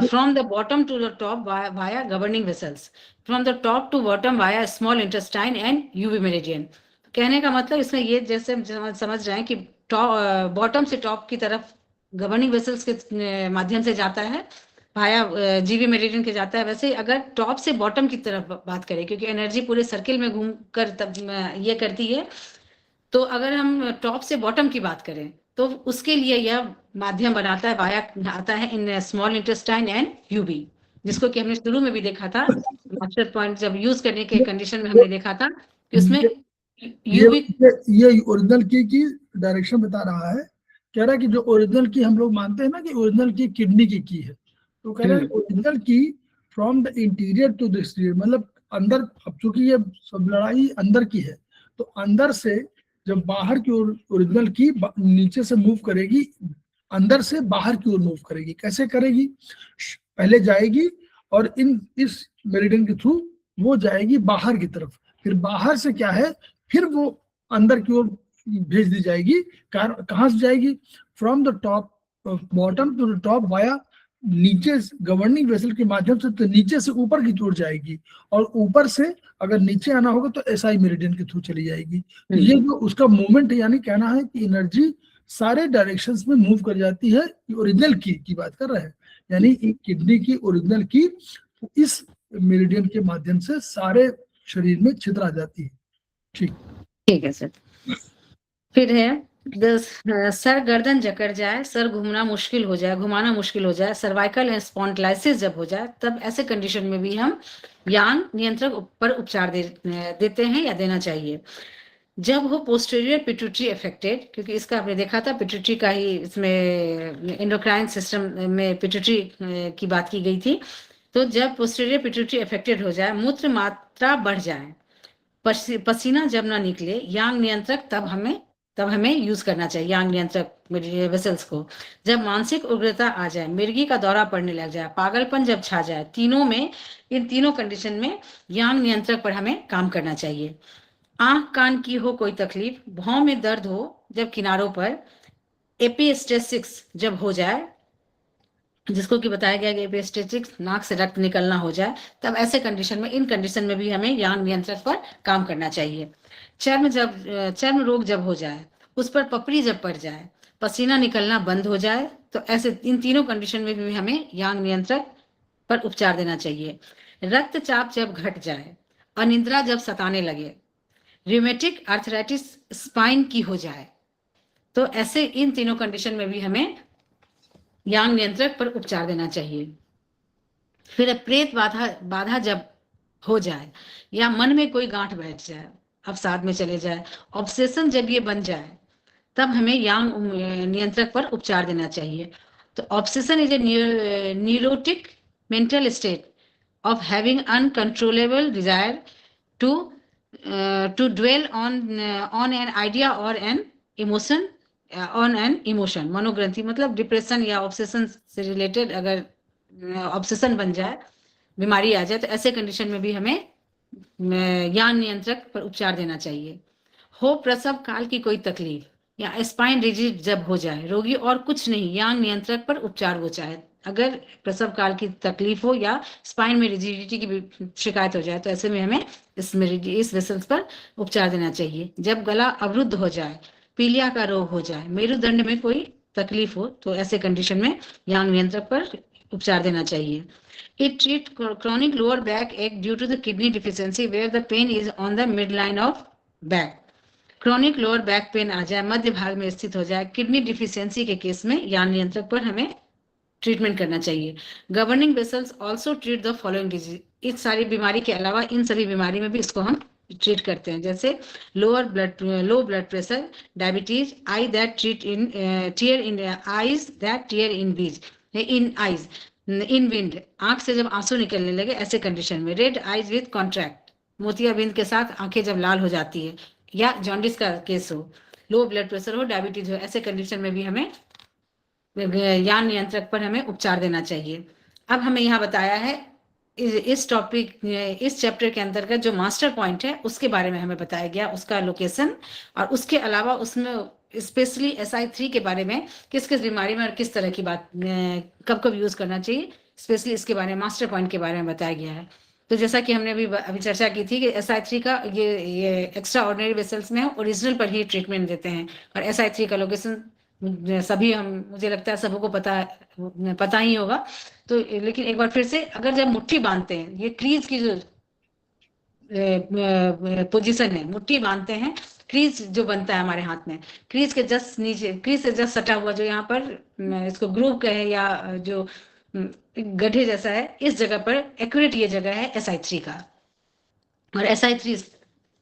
from the bottom to the top via governing vessels, from the top to bottom via small intestine and UV meridian. कहने का मतलब इसमें ये जैसे समझ रहे हैं कि बॉटम से टॉप की तरफ गवर्निंग वेसल्स के माध्यम से जाता है, भाया जीवी मेरिडियन के जाता है। वैसे अगर टॉप से बॉटम की तरफ बात करें, क्योंकि एनर्जी पूरे सर्किल में घूमकर तब ये करती है, तो अगर हम टॉप से बॉटम की बात करें तो उसके लिए यह माध्यम बनाता है, वाया आता है in small intestine and UB, जिसको कि हमने शुरू में भी देखा था मास्टर पॉइंट जब यूज करने के कंडीशन में हमने देखा था कि उसमें ये ओरिजिनल की डायरेक्शन बता रहा है। कह रहा है कि जो ओरिजिनल की हम लोग मानते हैं ना कि ओरिजिनल की किडनी की है, तो कह रहा है original qi from the interior to the exterior, मतलब अंदर, अब चूंकि ये सब लड़ाई अंदर की है तो अंदर से जब बाहर की ओर ओरिजिनल की नीचे से मूव करेगी, अंदर से बाहर की ओर मूव करेगी। कैसे करेगी? पहले जाएगी और इस मेरिडियन के थ्रू वो जाएगी बाहर की तरफ, फिर बाहर से क्या है, फिर वो अंदर की ओर भेज दी जाएगी। कहाँ से जाएगी? From the top, bottom to the top via नीचे, गवर्निंग वेसल के माध्यम से, तो नीचे से ऊपर की ओर जाएगी, और ऊपर से अगर नीचे आना होगा तो एसआई मेरिडियन के थ्रू चली जाएगी। तो ये जो उसका मूवमेंट है, यानी कहना है कि एनर्जी सारे डायरेक्शंस में मूव कर जाती है। ओरिजिनल की बात कर रहे हैं, यानी किडनी की ओरिजिनल की इस मेरिडियन के माध्यम से सारे शरीर में छिद्र आ जाती है। ठीक है सर। फिर है सर गर्दन जकड़ जाए, सर घूमना मुश्किल हो जाए, घुमाना मुश्किल हो जाए, सर्वाइकल एंड स्पॉन्डिलाइसिस जब हो जाए, तब ऐसे कंडीशन में भी हम यांग नियंत्रक पर उपचार देते हैं या देना चाहिए। जब हो पोस्टीरियर पिट्यूटरी अफेक्टेड, क्योंकि इसका आपने देखा था पिट्यूटरी का ही, इसमें एंडोक्राइन सिस्टम में पिट्यूटरी की बात की गई थी। तो जब पोस्टीरियर पिट्यूटरी अफेक्टेड हो जाए, मूत्र मात्रा बढ़ जाए, पसीना जब ना निकले, यांग नियंत्रक तब हमें यूज करना चाहिए यांग नियंत्रक वेसल्स को। जब मानसिक उग्रता आ जाए, मिर्गी का दौरा पड़ने लग जाए, पागलपन जब छा जाए, इन तीनों कंडीशन में यांग नियंत्रक पर हमें काम करना चाहिए। आंख कान की हो कोई तकलीफ, भौं में दर्द हो जब किनारों पर, एपिस्टेसिस जब हो जाए, जिसको कि बताया गया कि एपिस्टेसिस नाक से रक्त निकलना हो जाए, तब ऐसे कंडीशन में, इन कंडीशन में भी हमें यांग नियंत्रक पर काम करना चाहिए। चर्म रोग जब हो जाए, उस पर पपड़ी जब पड़ जाए, पसीना निकलना बंद हो जाए, तो ऐसे इन तीनों कंडीशन में भी हमें यांग नियंत्रक पर उपचार देना चाहिए। रक्तचाप जब घट जाए, अनिद्रा जब सताने लगे, रिमेटिक आर्थराइटिस स्पाइन की हो जाए, तो ऐसे इन तीनों कंडीशन में भी हमें यांग नियंत्रक पर उपचार देना चाहिए। फिर प्रेत बाधा जब हो जाए, या मन में कोई गांठ बैठ जाए, अवसाद में चले जाए, ऑब्सेशन जब ये बन जाए, तब हमें यांग नियंत्रक पर उपचार देना चाहिए। तो obsession is a neurotic mental state of having uncontrollable desire to dwell on an idea or an emotion, on an emotion। मनोग्रंथि मतलब डिप्रेशन या ऑब्सेशन से रिलेटेड अगर ऑब्सेशन बन जाए, बीमारी आ जाए, तो ऐसे कंडीशन में भी हमें यांग नियंत्रक पर उपचार देना चाहिए। हो प्रसव काल की कोई तकलीफ या स्पाइन रिजिड जब हो जाए, रोगी और कुछ नहीं, यांग नियंत्रक पर उपचार हो जाए। अगर प्रसव काल की तकलीफ हो या स्पाइन में रिजिडिटी की शिकायत हो जाए, तो ऐसे में हमें इस वेसल्स पर उपचार देना चाहिए। जब गला अवरुद्ध हो जाए, पीलिया का रोग हो जाए, मेरुदंड में कोई तकलीफ हो, तो ऐसे कंडीशन में यांग नियंत्रक पर उपचार देना चाहिए। It treats chronic lower back ache due to the kidney deficiency where the pain is on the midline of back। Chronic lower back pain आ जाए, मध्य भाग में स्थित हो जाए, किडनी डिफिशियंसी के केस में यांग नियंत्रक पर हमें ट्रीटमेंट करना चाहिए। Governing vessels also treat the following disease. इस सारी बीमारी के अलावा इन सभी बीमारी में भी इसको हम ट्रीट करते हैं, जैसे low blood pressure, diabetes, I that treat in tier in eyes that tier इन बीज इन आईज इन विंड, आंख से जब आंसू निकलने लगे, ऐसे कंडीशन में। रेड आईज विद कॉन्ट्रैक्ट, मोतियाबिंद के साथ आंखें जब लाल हो जाती है, या जॉन्डिस का केस हो, लो ब्लड प्रेशर हो, डायबिटीज हो, ऐसे कंडीशन में भी हमें यांग नियंत्रक पर हमें उपचार देना चाहिए। अब हमें यहाँ बताया है इस चैप्टर के अंतर्गत जो मास्टर पॉइंट है उसके बारे में हमें बताया गया, उसका लोकेशन, और उसके अलावा उसमें स्पेशली SI3 के बारे में, किस किस बीमारी में और किस तरह की बात कब कब यूज करना चाहिए, स्पेशली इसके बारे में, मास्टर पॉइंट के बारे में बताया गया है। तो जैसा कि हमने अभी चर्चा की थी कि SI3 का ये एक्स्ट्रा ऑर्डिनरी वेसल्स में ओरिजिनल पर ही ट्रीटमेंट देते हैं, और SI3 का लोकेशन सभी मुझे लगता है सबको पता ही होगा। तो लेकिन एक बार फिर से, अगर जब मुट्ठी बांधते हैं, ये क्रीज की जो पोजीशन है, मुट्ठी बांधते हैं, क्रीज जो बनता है हमारे हाथ में, क्रीज के जस्ट नीचे, क्रीज से जस्ट सटा हुआ जो यहाँ पर इसको ग्रूव कहे या जो गड्ढे जैसा है, इस जगह पर एक्यूरेट ये जगह है SI3 का। और SI3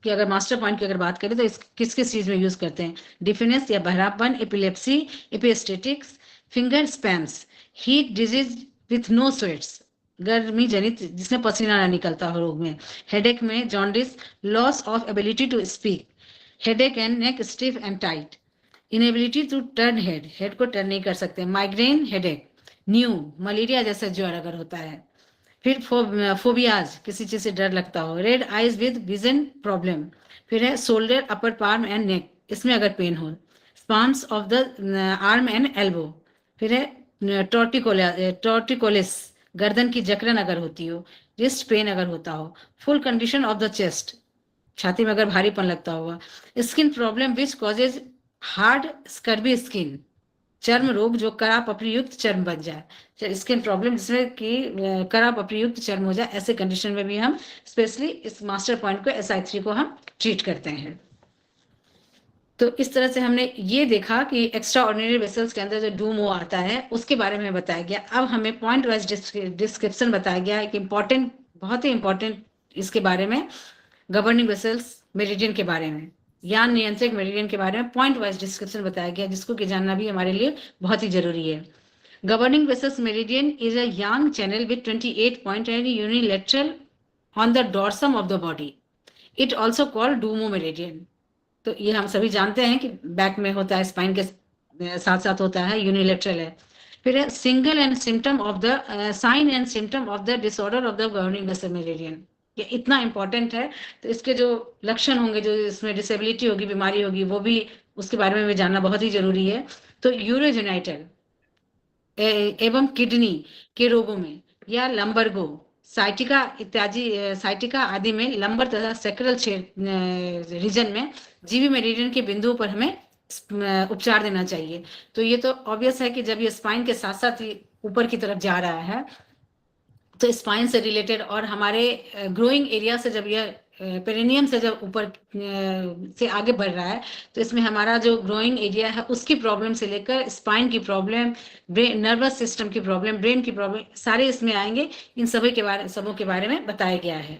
की अगर मास्टर पॉइंट की अगर बात करें तो किस किस चीज में यूज करते हैं, डिफिनेस या बहरापन, epilepsy, epistaxis, finger spasms, heat disease with no sweats, गर्मी जनित जिसमें पसीना ना निकलता हो रोग में, हेडेक में, jaundice, loss of ability to speak, headache and neck stiff and tight, inability to turn head को टर्न नहीं कर सकते, माइग्रेन हेडेक, न्यू मलेरिया जैसा ज्वर अगर होता है, फिर फोबियाज किसी चीज से डर लगता हो, red eyes with vision problem, फिर है shoulder, upper arm and neck इसमें अगर पेन हो, spasms of the arm and elbow, फिर है टॉर्टिकोलिस, गर्दन की जकड़न अगर होती हो, रिस्ट पेन अगर होता हो, full condition of the chest, छाती में अगर भारीपन लगता होगा, skin problem which causes hard scurvy skin, चर्म रोग जो करा पपड़ी चर्म बन जाए, स्किन प्रॉब्लम जिसमें कि करा पपड़ी चर्म हो जाए, ऐसे कंडीशन में भी हम स्पेशली इस मास्टर पॉइंट को SI3 को हम ट्रीट करते हैं। तो इस तरह से हमने ये देखा कि एक्स्ट्रा ऑर्डिनरी वेसल्स के अंदर जो डूमो आता है उसके बारे में बताया गया। अब हमें पॉइंट वाइज डिस्क्रिप्शन बताया गया है कि इम्पोर्टेंट, बहुत ही इंपॉर्टेंट इसके बारे में, गवर्निंग वेसल्स मेरिडियन के बारे में, यान नियंत्रक मेरिडियन के बारे में पॉइंट वाइज डिस्क्रिप्शन बताया गया, जिसको कि जानना भी हमारे लिए बहुत ही जरूरी है। Governing vessels meridian is a yang channel with 28 point and unilateral on the dorsum of the body, it also called डूमो मेरिडियन। तो ये हम सभी जानते हैं कि बैक में होता है, स्पाइन के साथ साथ होता है, यूनिलेटरल है। फिर है single and symptom of the sign and symptom of the disorder of the governing vessel meridian, ये इतना इंपॉर्टेंट है। तो इसके जो लक्षण होंगे, जो इसमें डिसेबिलिटी होगी, बीमारी होगी, वो भी उसके बारे में भी जानना बहुत ही जरूरी है। तो यूरोजेनाइटल एवं किडनी के रोगों में, या लंबरगो, साइटिका इत्यादि, साइटिका आदि में लंबर तथा सेक्रल रीजन में जीवी मेरिडियन के बिंदुओं पर हमें उपचार देना चाहिए। तो ये तो ऑब्वियस है कि जब ये स्पाइन के साथ साथ ऊपर की तरफ जा रहा है, तो स्पाइन से रिलेटेड और हमारे ग्रोइंग एरिया से जब यह पेरिनियम से जब ऊपर से आगे बढ़ रहा है, तो इसमें हमारा जो ग्रोइंग एरिया है उसकी प्रॉब्लम से लेकर स्पाइन की प्रॉब्लम, नर्वस सिस्टम की प्रॉब्लम, ब्रेन की प्रॉब्लम, सारे इसमें आएंगे। इन सबों के बारे में बताया गया है।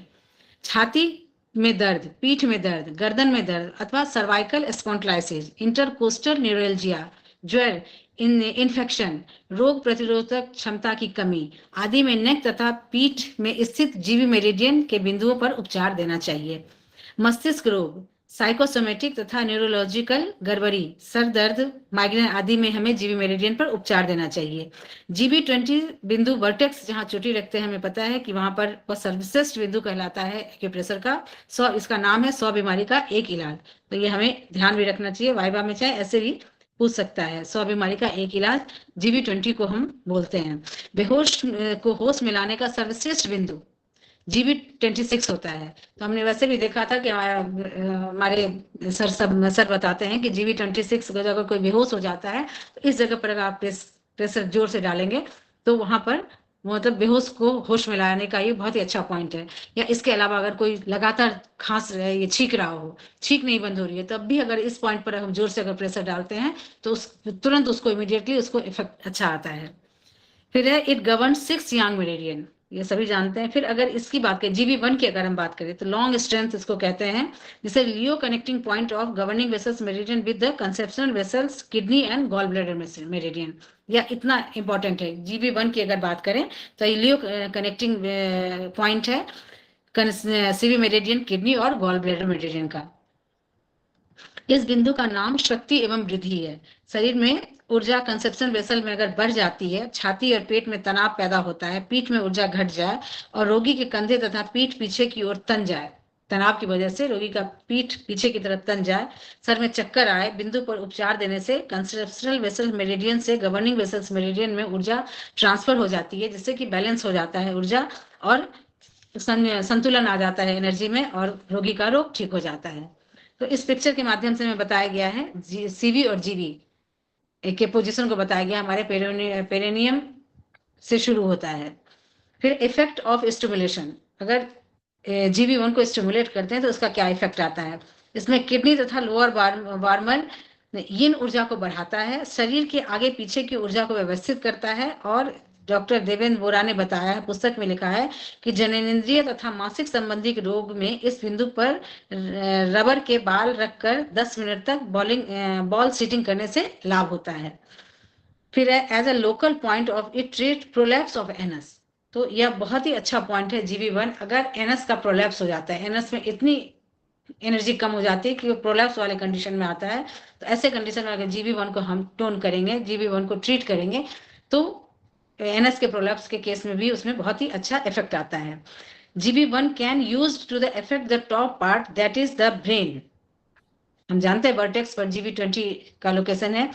छाती में दर्द, पीठ में दर्द, गर्दन में दर्द अथवा सर्वाइकल स्पॉन्डिलाइसिस, इंटरकोस्टल न्यूरोलजिया, ज्वर, इन्फेक्शन, रोग प्रतिरोधक क्षमता की कमी आदि में नेक तथा पीठ में स्थित जीवी मेरिडियन के बिंदुओं पर उपचार देना चाहिए। मस्तिष्क रोग, साइकोसोमेटिक तथा न्यूरोलॉजिकल गड़बड़ी, सर दर्द, माइग्रेन आदि में हमें जीवी मेरिडियन पर उपचार देना चाहिए। GB20 बिंदु वर्टेक्स जहां चोटी रखते हैं, हमें पता है कि वहां पर वह सर्वश्रेष्ठ बिंदु कहलाता है एक्यूप्रेशर का। 100, इसका नाम है 100 बीमारी का एक इलाज। तो ये हमें ध्यान भी रखना चाहिए, वाइवा में चाहे ऐसे भी पूछ सकता है। 100 बीमारी का एक इलाज GB20 को हम बोलते हैं। बेहोश को होश में लाने का सर्वश्रेष्ठ बिंदु GB26 होता है। तो हमने वैसे भी देखा था कि हमारे सर बताते हैं कि GB26 को अगर कोई बेहोश हो जाता है, तो इस जगह पर अगर आप प्रेशर जोर से डालेंगे तो वहां पर मतलब बेहोश को होश में लाने का ये बहुत ही अच्छा पॉइंट है। या इसके अलावा अगर कोई लगातार खांस रहा है, ये छींक रहा हो, छींक नहीं बंद हो रही है, तब भी अगर इस पॉइंट पर हम जोर से अगर प्रेशर डालते हैं तो तुरंत उसको इमीडिएटली उसको इफेक्ट अच्छा आता है। फिर है इट गवर्न 6 यांग मेरिडियन, ये सभी जानते हैं। फिर अगर इसकी बात करें GB1 की अगर हम बात करें तो लॉन्ग स्ट्रेंथ इसको कहते हैं, जिसे लियो connecting point of governing vessels meridian with the conceptional vessels kidney and gall bladder meridian, या इतना इंपॉर्टेंट है। GB1 की अगर बात करें तो ये लियो कनेक्टिंग पॉइंट है CV मेरिडियन, किडनी और गॉल ब्लैडर मेरिडियन का। इस बिंदु का नाम शक्ति एवं वृद्धि है। शरीर में ऊर्जा कंसेप्शन वेसल में अगर बढ़ जाती है, छाती और पेट में तनाव पैदा होता है, पीठ में ऊर्जा घट जाए और रोगी के कंधे तथा पीठ पीछे की ओर तन जाए, तनाव की वजह से रोगी का पीठ पीछे की तरफ तन जाए, सर में चक्कर आए, बिंदु पर उपचार देने से कंसेप्शनल वेसल मेरिडियन से गवर्निंग वेसल्स मेरिडियन में ऊर्जा ट्रांसफर हो जाती है, जिससे कि बैलेंस हो जाता है ऊर्जा और संतुलन आ जाता है एनर्जी में, और रोगी का रोग ठीक हो जाता है। तो इस पिक्चर के माध्यम से हमें बताया गया है CV और GB के पोजीशन को बताया गया। हमारे पेरिनियम से शुरू होता है। फिर इफेक्ट ऑफ स्टिमुलेशन, अगर GB1 को स्टिमुलेट करते हैं तो उसका क्या इफेक्ट आता है। इसमें किडनी तथा लोअर वार्मल यिन ऊर्जा को बढ़ाता है, शरीर के आगे पीछे की ऊर्जा को व्यवस्थित करता है। और डॉक्टर देवेंद्र बोरा ने बताया है, पुस्तक में लिखा है कि जननेंद्रिय तथा मासिक संबंधी रोग में इस बिंदु पर रबर के बाल रखकर 10 मिनट तक बॉल सीटिंग करने से लाभ होता है। फिर as a local point of it treat prolapse of anus, तो यह बहुत ही अच्छा पॉइंट है GB1। अगर एनस का प्रोलैप्स हो जाता है, एनस में इतनी एनर्जी कम हो जाती है कि वो प्रोलैप्स वाले कंडीशन में आता है, तो ऐसे कंडीशन में अगर GB1 को हम टोन करेंगे, GB1 को ट्रीट करेंगे, तो एनएस के प्रोलैप्स के केस में भी उसमें बहुत ही अच्छा इफेक्ट आता है। GB1 can use to the effect the top part that is the brain हम जानते हैं वर्टेक्स पर GB20 का लोकेशन है।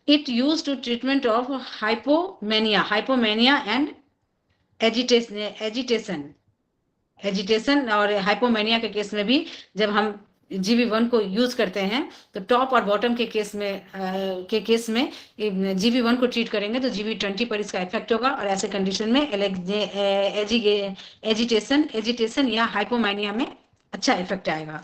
It use to treatment of hypomania and agitation और हाइपोमेनिया के केस में भी जब हम GB1 को यूज करते हैं तो टॉप और बॉटम के केस में GB1 को ट्रीट करेंगे तो GB20 पर इसका इफेक्ट होगा और ऐसे कंडीशन में एजिटेशन या हाइपोमेनिया में अच्छा इफेक्ट आएगा।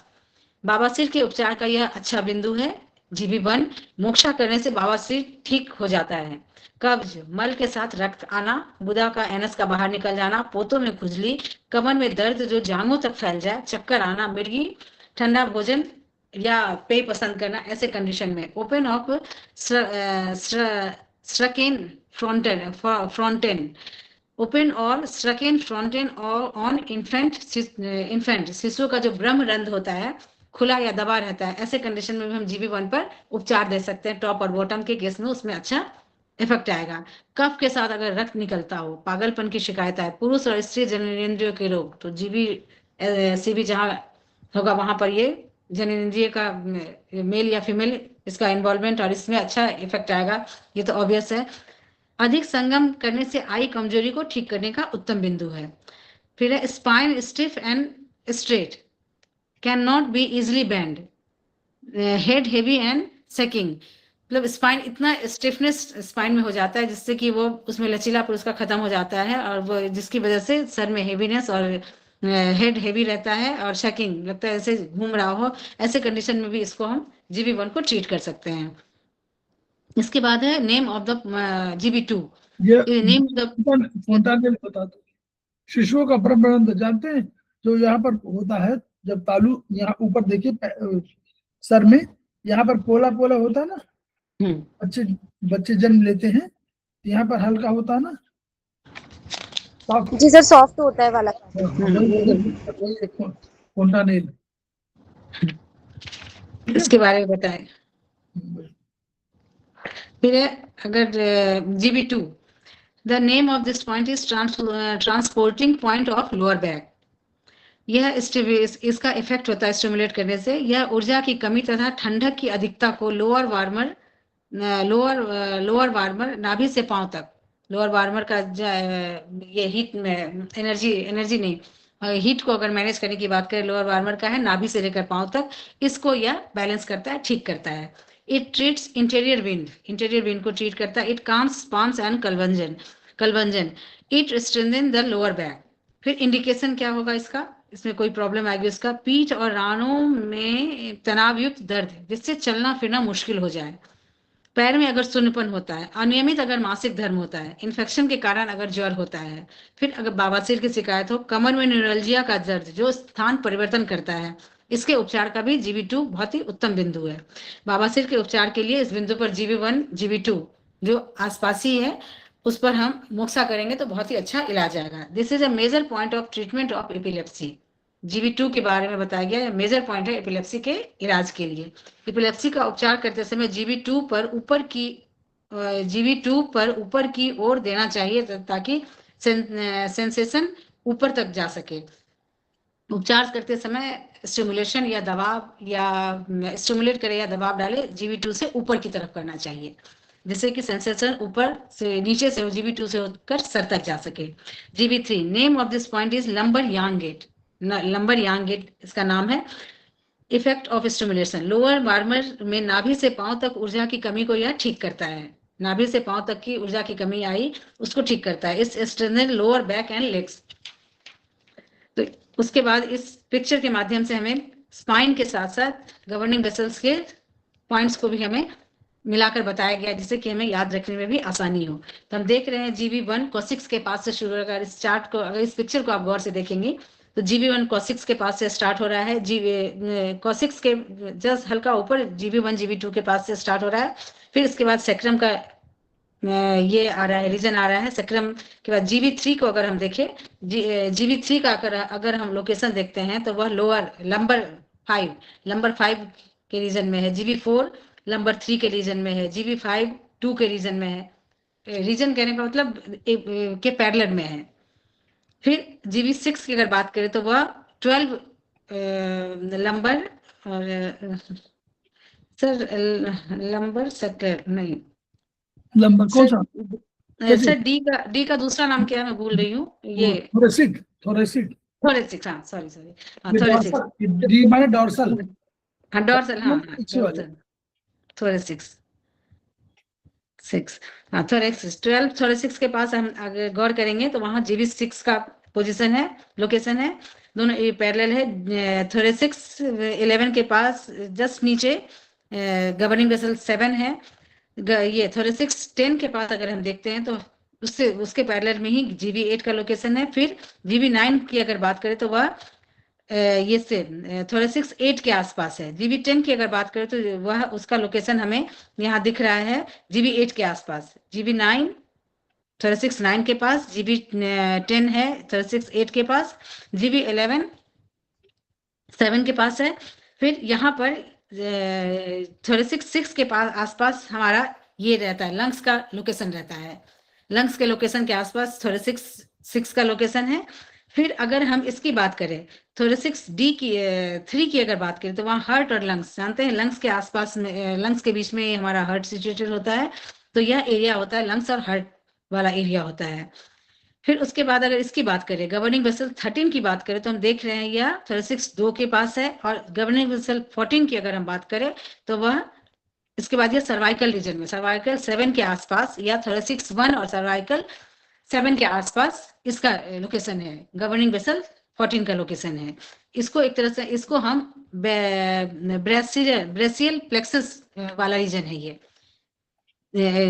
बवासीर के उपचार का यह अच्छा बिंदु है। GB1 मोक्षा करने से बवासीर ठीक हो जाता है। कब्ज, मल के साथ रक्त आना, गुदा का एनस का बाहर निकल जाना, पोतों में खुजली, कमर में दर्द जो जांघों तक फैल जाए, चक्कर आना, मिर्गी, ठंडा भोजन या पेय पसंद करना, ऐसे कंडीशन में ओपन ऑफ स्ट्रकेन फ्रंटेन ओपन और स्ट्रकेन फ्रंटेन और ऑन इन्फेंट शिशु का जो ब्रह्म रंध्र होता है खुला या दबा रहता है, ऐसे कंडीशन में भी हम GB1 पर उपचार दे सकते हैं। टॉप और बॉटम के केस में उसमें अच्छा इफेक्ट आएगा। कफ के साथ अगर रक्त निकलता हो, पागलपन की शिकायत है, पुरुष और स्त्री जननेंद्रियों के रोग, तो CB जहाँ होगा वहां पर ये जननेंद्रिय का मेल या फीमेल इसका इन्वॉल्वमेंट और इसमें अच्छा इफेक्ट आएगा, ये तो ऑब्वियस है। अधिक संगम करने से आई कमजोरी को ठीक करने का उत्तम बिंदु है। फिर है spine stiff and straight, can not be easily bend, head heavy and shaking, मतलब स्पाइन इतना स्टिफनेस स्पाइन में हो जाता है जिससे कि वो उसमें लचीलापन उसका खत्म हो जाता है और वो जिसकी वजह से सर में हेवीनेस और हेड हेवी रहता है और शेकिंग लगता है ऐसे घूम रहा हो, ऐसे कंडीशन में भी इसको हम GB1 को ट्रीट कर सकते हैं। इसके बाद है नेम ऑफ द GB2, ये नेम ऑफ द फोंटानेल बता दो। शिशुओं का प्रबंध जानते हैं, जो यहाँ पर होता है जब तालु यहाँ ऊपर देखिए सर में यहाँ पर पोला पोला होता है ना, बच्चे जन्म लेते हैं, यहाँ पर हल्का होता है ना, जी सर, सॉफ्ट होता है वाला। फोंटानेल, इसके बारे में बताएं। फिर अगर GB2, the name of this point is transporting point of lower back. यह इसका इफेक्ट होता है स्टिमुलेट करने से, यह ऊर्जा की कमी तथा ठंडक की अधिकता को लोअर वार्मर नाभि से पांव तक, लोअर वार्मर का ये हीट में एनर्जी नहीं, हीट को अगर मैनेज करने की बात करें, लोअर वार्मर का है नाभि से लेकर पांव तक, इसको यह बैलेंस करता है, ठीक करता है। इट ट्रीट्स इंटीरियर विंड को ट्रीट करता है। It calms spasms and convulsion, it strengthen the lower back. फिर इंडिकेशन क्या होगा इसका, इसमें कोई प्रॉब्लम आएगी उसका, पीठ और रानों में तनाव युक्त दर्द जिससे चलना फिरना मुश्किल हो जाए, पैर में अगर सुन्नपन होता है, अनियमित अगर मासिक धर्म होता है, इन्फेक्शन के कारण अगर ज्वर होता है, फिर अगर बवासीर की शिकायत हो, कमर में न्यूरल्जिया का दर्द जो स्थान परिवर्तन करता है, इसके उपचार का भी GB2 बहुत ही उत्तम बिंदु है। बवासीर के उपचार के लिए इस बिंदु पर GB1 GB2 जो आसपास ही है उस पर हम मोक्षा करेंगे तो बहुत ही अच्छा इलाज आएगा। This is a major point of treatment of epilepsy. GB2 के बारे में बताया गया है, मेजर पॉइंट है एपिलेप्सी के इलाज के लिए। एपिलेप्सी का उपचार करते समय GB2 पर ऊपर की ओर देना चाहिए ताकि सेंसेशन ऊपर तक जा सके। उपचार करते समय स्टिमुलेशन या दबाव या स्टिमुलेट करे या दबाव डाले GB2 से ऊपर की तरफ करना चाहिए, जिससे कि सेंसेशन ऊपर से नीचे से GB2 से होकर सर तक जा सके। GB3, name of this point is lumbar yang gate इसका नाम है। Effect of stimulation, lower warmer में नाभि से पांव तक ऊर्जा की कमी को यह ठीक करता है, नाभि से पांव तक की ऊर्जा की कमी आई उसको ठीक करता है। इस strengthen lower back and legs. तो उसके बाद इस पिक्चर के माध्यम से हमें स्पाइन के साथ साथ गवर्निंग वेसल्स के पॉइंट्स को भी हमें मिलाकर बताया गया जिससे कि हमें याद रखने में भी आसानी हो। तो हम देख रहे हैं GB1 coccyx के पास से शुरू, अगर इस चार्ट को अगर इस पिक्चर को आप गौर से देखेंगे तो GB1 coccyx के पास से स्टार्ट हो रहा है, coccyx के जस्ट हल्का ऊपर GB1 GB2 के पास से स्टार्ट हो रहा है। फिर इसके बाद सेक्रम का ये आ रहा है, रीजन आ रहा है। सेक्रम के बाद GB3 को अगर हम देखें, GB3 का अगर हम लोकेशन देखते हैं तो वह लोअर नंबर 5 के रीजन में है, GB4 नंबर 3 के रीजन में है, GB5 2 के रीजन में है, रीजन कहने का मतलब के पैरेलल में है। फिर GB6 की अगर बात करें तो वह 12 नंबर और सर लंबर सेक्टर नहीं लंबर कौन सा? सर डी का दूसरा नाम क्या है, मैं भूल रही हूँ। ये थोरेसिक, थोरेसिक, थोरेसिक्स, हाँ सॉरी सॉरी, हाँ ये थोरेसिक्स, डॉर्सल, डी माने डॉर्सल, हाँ डॉर्सल, हाँ हाँ पीछे वाले। डॉर्सल, थोरेसिक्स 6, हाँ थोरेसिक्स 12, थोरेसिक्स के पास हम अगर गौर करेंगे तो वहाँ GV6 का पोजीशन है, लोकेशन है, दोनों ये पैरेलल है। थोरेसिक्स 11 के पास जस्ट नीचे गवर्निंग वेसल 7 है। ये थोरेसिक्स 10 के पास अगर हम देखते हैं तो उससे उसके पैरेलल में ही GV8 का लोकेशन है। फिर GV9 की अगर बात करें तो वह ये से थोरेसिक्स 8 के आसपास है। GV10 की अगर बात करें तो वह उसका लोकेशन हमें यहाँ दिख रहा है GV8 के आसपास। GV9 थोरेसिक्स 9 के पास, GV10 है थोरेसिक्स 8 के पास, GV11 7 के पास है। फिर यहाँ पर थोरेसिक्स 6 के पास आसपास हमारा ये रहता है, लंग्स का लोकेशन रहता है। लंग्स के लोकेशन के आसपास थोरेसिक्स 6 का लोकेशन है। फिर अगर हम इसकी बात करें थोरेसिक्स डी की 3 की अगर बात करें तो वहाँ हार्ट और लंग्स, जानते हैं लंग्स के आसपास में, लंग्स के बीच में हमारा हार्ट सिचुएटेड होता है। तो यह एरिया होता है लंग्स और हार्ट वाला एरिया होता है। फिर उसके बाद अगर इसकी बात करें गवर्निंग वेसल 13 की बात करें तो हम देख रहे हैं यह थोरेसिक्स 2 के पास है। और गवर्निंग वेसल 14 की अगर हम बात करें तो वह इसके बाद ये सर्वाइकल रीजन में, सर्वाइकल 7 के आसपास या थोरेसिक्स 1 और सर्वाइकल 7 के आसपास इसका लोकेशन है, गवर्निंग वेसल 14 का लोकेशन है। इसको एक तरह से इसको हम ब्रेसियल प्लेक्सस वाला रीजन है। ये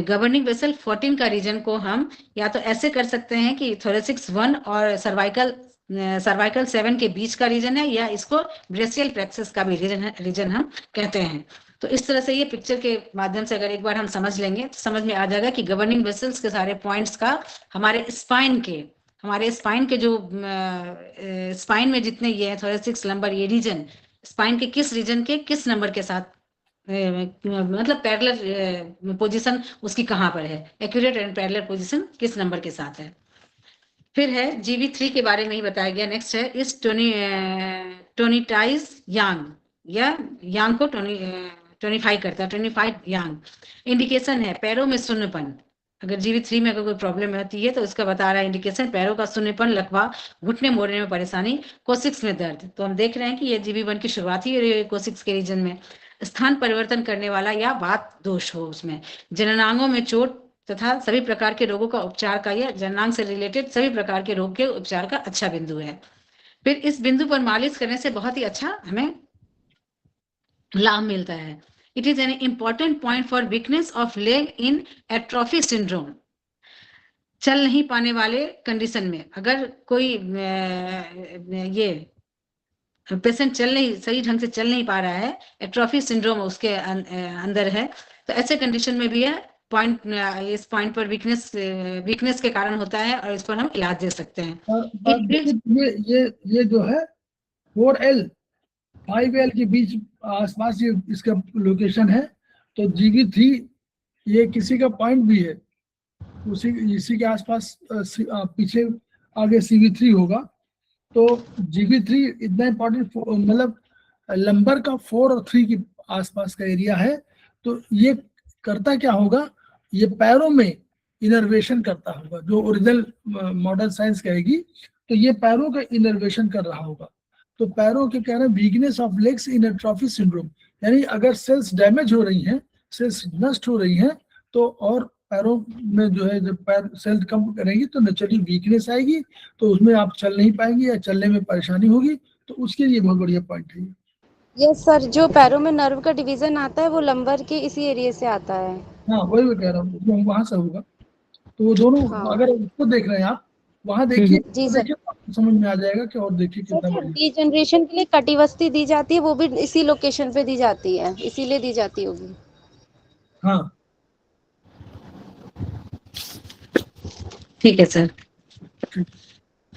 गवर्निंग वेसल 14 का रीजन को हम या तो ऐसे कर सकते हैं कि थोरेसिक्स 1 और सर्वाइकल 7 के बीच का रीजन है, या इसको ब्रेसियल प्लेक्सस का भी रीजन हम कहते हैं। तो इस तरह से ये पिक्चर के माध्यम से अगर एक बार हम समझ लेंगे तो समझ में आ जाएगा कि गवर्निंग वेसल्स के सारे पॉइंट्स का हमारे स्पाइन के जो स्पाइन में जितने ये है थोरेसिक्स लंबर ये रीजन, स्पाइन के किस रीजन के किस नंबर के साथ मतलब पैरेलल पोजीशन उसकी कहाँ पर है, एक्यूरेट एंड पैरेलल पोजीशन किस नंबर के साथ है। फिर है GV3 के बारे में ही बताया गया। नेक्स्ट है इस टोनीटाइज यांग, या यांग को टोनीफाई करता है, टोनीफाइड यांग। इंडिकेशन है पैरों में शून्यपन। अगर GV3 में अगर कोई प्रॉब्लम होती है तो इसका बता रहा है इंडिकेशन पैरों का शून्यपन, लकवा, घुटने मोड़ने में परेशानी, कोशिक्स में दर्द। तो हम देख रहे हैं कि ये GV1 की शुरुआत ही कोशिक्स के रीजन में। स्थान परिवर्तन करने वाला या वात दोष हो उसमें, जननांगों में चोट तथा सभी प्रकार के रोगों का उपचार का, या जननांग से रिलेटेड सभी प्रकार के रोग के उपचार का अच्छा बिंदु है। फिर इस बिंदु पर मालिश करने से बहुत ही अच्छा हमें लाभ मिलता है। It is an important point for weakness of leg in atrophy syndrome. चल नहीं पाने वाले कंडीशन में अगर कोई ये पेशेंट सही ढंग से चल नहीं पा रहा है, एट्रोफी सिंड्रोम उसके अंदर है, तो ऐसे कंडीशन में भी है इस पॉइंट पर वीकनेस के कारण होता है और इस पर हम इलाज दे सकते हैं। ये जो है 4L 5L के बीच आसपास ये इसका लोकेशन है। तो GV3 ये किसी का पॉइंट भी है, इसी के आसपास पीछे आगे CV3 होगा। तो GV3 इतना इम्पोर्टेंट, मतलब लंबर का 4 और 3 के आसपास का एरिया है। तो ये करता क्या होगा, ये पैरों में इनर्वेशन करता होगा, जो ओरिजिनल मॉडर्न साइंस कहेगी। तो ये पैरों का इनर्वेशन कर रहा होगा। तो पैरों के कह रहे हैं weakness of legs in atrophy syndrome, यानी अगर सेल्स डैमेज हो रही हैं, सेल्स नष्ट हो रही हैं, तो और पैरों में जो है जब पैर सेल्स कम करेंगी तो नेचुरली वीकनेस आएगी, तो उसमें आप चल नहीं पाएंगे या चलने में परेशानी होगी। तो उसके लिए बहुत बढ़िया पॉइंट है। यस सर, जो पैरों में नर्व का डिवीजन आता है वो लंबर के इसी एरिया से आता है। हाँ वही मैं कह रहा हूँ, वहां से होगा। तो वो दोनों हाँ। अगर उसको देख रहे हैं आप, वहां देखिए, जी सर। देखिए आपको समझ में आ जाएगा कि और देखिए सर कितना जो बढ़िया। डीजनरेशन के लिए कटिवस्ती दी जाती है वो भी इसी लोकेशन पे दी जाती है, इसीलिए दी जाती होगी। हाँ ठीक है सर।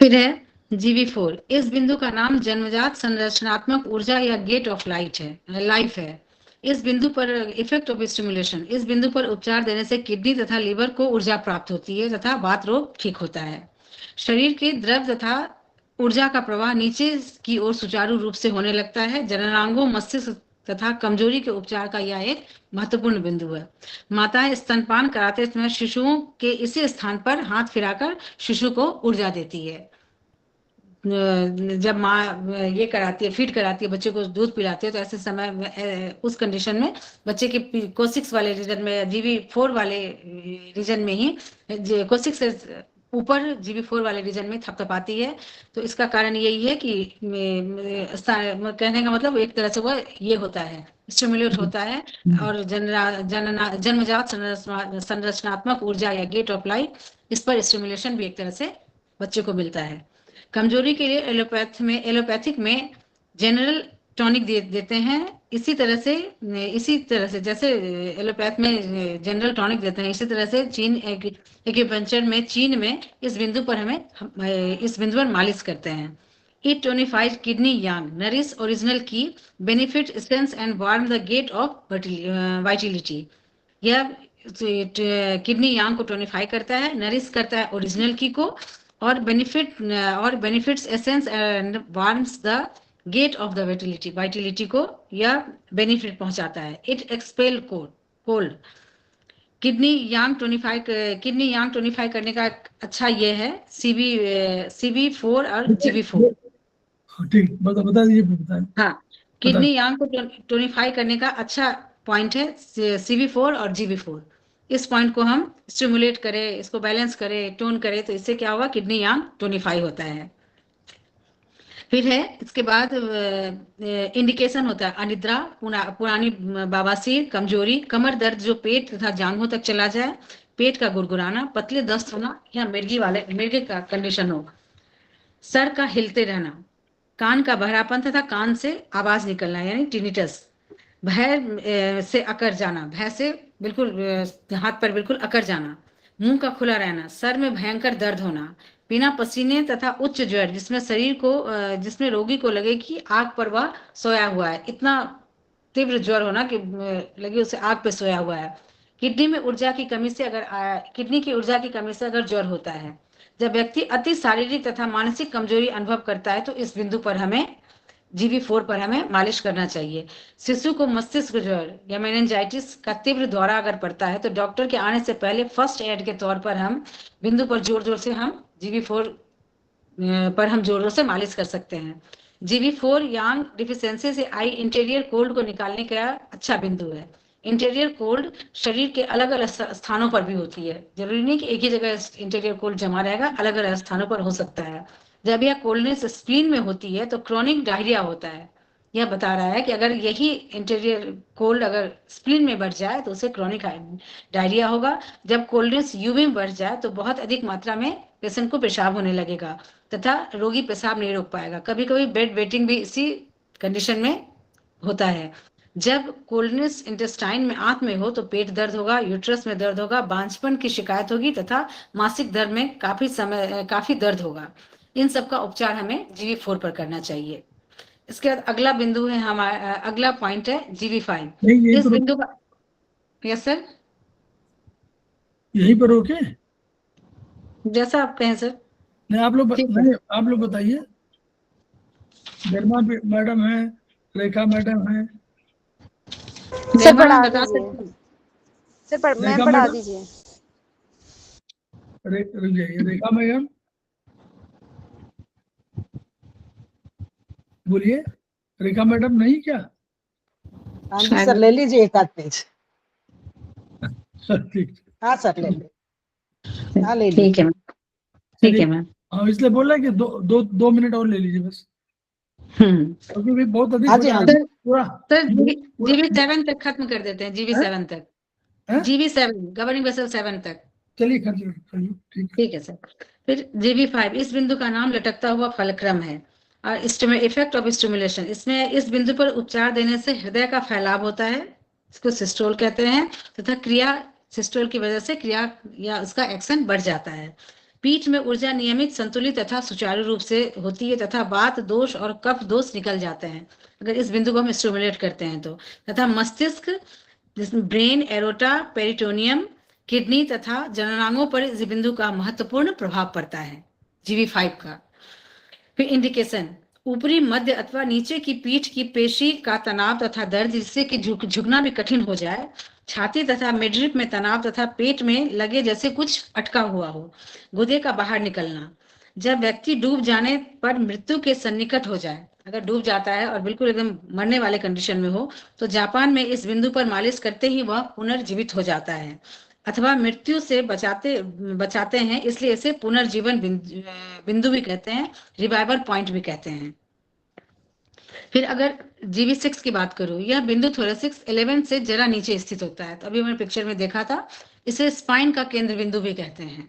फिर है GV4। इस बिंदु का नाम जन्मजात संरचनात्मक ऊर्जा या गेट ऑफ लाइफ है। इस बिंदु पर इफेक्ट ऑफ स्टिमुलेशन, इस बिंदु पर उपचार देने से किडनी तथा लीवर को ऊर्जा प्राप्त होती है तथा वात रोग ठीक होता है। शरीर के द्रव तथा ऊर्जा का प्रवाह नीचे की ओर सुचारू रूप से होने लगता है। जननांगों, मस्तिष्क तथा कमजोरी के उपचार का यह एक महत्वपूर्ण बिंदु है। माताएं स्तनपान कराते समय शिशुओं के इसी स्थान पर हाथ फिराकर शिशु को ऊर्जा देती है। जब माँ ये कराती है, फीड कराती है, बच्चे को दूध पिलाती है, तो ऐसे समय में उस कंडीशन में बच्चे के कोसिक्स वाले रीजन में, GB4 वाले रीजन में ही, कोसिक्स से ऊपर GB4 वाले रीजन में थपथपाती है। तो इसका कारण यही है कि कहने का मतलब एक तरह से वो ये होता है, स्टिमुलेट होता है, और जन्मजात संरचनात्मक ऊर्जा या गेट ऑफ लाइफ, इस पर स्टिमुलेशन भी एक तरह से बच्चे को मिलता है। कमजोरी के लिए एलोपैथिक में जनरल टॉनिक देते हैं। इसी तरह से जैसे एलोपैथ में जनरल टॉनिक देते हैं, इसी तरह से चीन एक्यूपंक्चर में चीन में इस बिंदु पर मालिश करते हैं। It tonifies kidney yang, nourish original key, benefit strength and warm the gate of vitality. यह किडनी यांग को टोनिफाई करता है, नरिश करता है ओरिजिनल की को, और benefits essence and warms the gate of the vitality को यह बेनिफिट पहुंचाता है। It expel cold. Kidney yang tonify करने का अच्छा ये है CB4 और GB4। ठीक, बता दीजिए। हाँ, किडनी यांग को टोनिफाई करने का अच्छा पॉइंट है CB4 और GB4। इस पॉइंट को हम स्टिमुलेट करें, इसको बैलेंस करें, टोन करें, तो इससे क्या होगा, किडनी यांग टोनिफाई होता है। फिर है इसके बाद इंडिकेशन होता है अनिद्रा, पुरानी बवासीर, कमजोरी, कमर दर्द जो पेट तथा जांघों तक चला जाए, पेट का गुड़गुड़ाना, पतले दस्त होना या मिर्गी का कंडीशन हो, सर का हिलते रहना, कान का बहरापन तथा कान से आवाज निकलना यानी टिनिटस, भय से अकर जाना, भय से बिल्कुल हाथ पर बिल्कुल अकर जाना, मुंह का खुला रहना, सर में भयंकर दर्द होना, बिना पसीने तथा उच्च ज्वर जिसमें रोगी को लगे कि आग पर वह सोया हुआ है, इतना तीव्र ज्वर होना कि लगे उसे आग पे सोया हुआ है। किडनी की ऊर्जा की कमी से अगर ज्वर होता है, जब व्यक्ति अति शारीरिक तथा मानसिक कमजोरी अनुभव करता है, तो इस बिंदु पर हमें GB4 पर हमें मालिश करना चाहिए। शिशु को मस्तिष्क ज्वर या मेनिंजाइटिस का तीव्र दौरा अगर पड़ता है, तो डॉक्टर के आने से पहले फर्स्ट एड के तौर पर हम बिंदु पर जोर से हम GB4 पर हम जोर से मालिश कर सकते हैं। GB4 यांग डिफिशियंसी से आई इंटीरियर कोल्ड को निकालने का अच्छा बिंदु है। इंटीरियर कोल्ड शरीर के अलग अलग स्थानों पर भी होती है, जरूरी नहीं कि एक ही जगह इंटीरियर कोल्ड जमा रहेगा, अलग अलग स्थानों पर हो सकता है। जब यह कोल्डनेस स्प्लीन में होती है तो क्रॉनिक डायरिया होता है। यह बता रहा है कि अगर यही इंटीरियर कोल्ड अगर स्प्लीन में बढ़ जाए तो उसे क्रॉनिक डायरिया होगा। जब कोल्डनेस यूवी में बढ़ जाए तो बहुत अधिक मात्रा में पेशेंट को पेशाब होने लगेगा तथा रोगी पेशाब नहीं रोक पाएगा। कभी कभी बेड वेटिंग भी इसी कंडीशन में होता है। जब कोल्डनेस इंटेस्टाइन में आंत में हो तो पेट दर्द होगा, यूट्रस में दर्द होगा, बांझपन की शिकायत होगी तथा मासिक दर्द में काफी दर्द होगा। इन सब का उपचार हमें GB4 पर करना चाहिए। इसके बाद अगला बिंदु है हमारा, अगला पॉइंट है GB5। इस बिंदु का, यस सर, यहीं पर रोके, जैसा आप कहें सर। नहीं आप लोग बताइए। गर्मा मैडम है, रेखा मैडम है, सर पढ़ा दीजिए, सर मैं पढ़ा दीजिए। रेखा मैडम बोलिए। रेखा मैडम नहीं क्या? हाँ जी सर, ले लीजिए एक आध पेज। ठीक, हाँ सर ले लीजिए। हाँ ले लीजिए। ठीक है मैम। हाँ, इसलिए बोल रहा है कि दो मिनट और ले लीजिए बस, क्योंकि भी बहुत अधिक हाँ जी, हाँ जी। पूरा सर GB7 तक खत्म कर देते हैं। GB7 तक, GB7 गवर्निंग वेसल 7 तक। चलिए ठीक है सर। फिर GB5, इस बिंदु का नाम लटकता हुआ फलक्रम है और इफेक्ट ऑफ स्टिमुलेशन, इसमें इस बिंदु पर उपचार देने से हृदय का फैलाव होता है, इसको सिस्टोल कहते हैं, तथा क्रिया सिस्टोल की वजह से क्रिया या उसका एक्शन बढ़ जाता है। पीठ में ऊर्जा नियमित, संतुलित तथा सुचारू रूप से होती है तथा वात दोष और कफ दोष निकल जाते हैं अगर इस बिंदु को हम स्टिमुलेट करते हैं तो, तथा मस्तिष्क, ब्रेन, एरोटा, पेरिटोनियम, किडनी तथा जननांगों पर इस बिंदु का महत्वपूर्ण प्रभाव पड़ता है GB5 का। फिर इंडिकेशन, ऊपरी, मध्य अथवा नीचे की पीठ की पेशी का तनाव तथा दर्द, जिससे कि झुकना भी कठिन हो जाए, छाती तथा मिडरिप में तनाव तथा पेट में लगे जैसे कुछ अटका हुआ हो, गुदे का बाहर निकलना, जब व्यक्ति डूब जाने पर मृत्यु के सन्निकट हो जाए, अगर डूब जाता है और बिल्कुल एकदम मरने वाले कंडीशन में हो, तो जापान में इस बिंदु पर मालिश करते ही वह पुनर्जीवित हो जाता है अथवा मृत्यु से बचाते हैं, इसलिए इसे पुनर्जीवन बिंदु भी कहते हैं, रिवाइवल पॉइंट भी कहते हैं। फिर अगर GB6 की बात करूं, यह बिंदु थोरेसिक्स 11 से जरा नीचे स्थित होता है। तो अभी मैंने पिक्चर में देखा था, इसे स्पाइन का केंद्र बिंदु भी कहते हैं।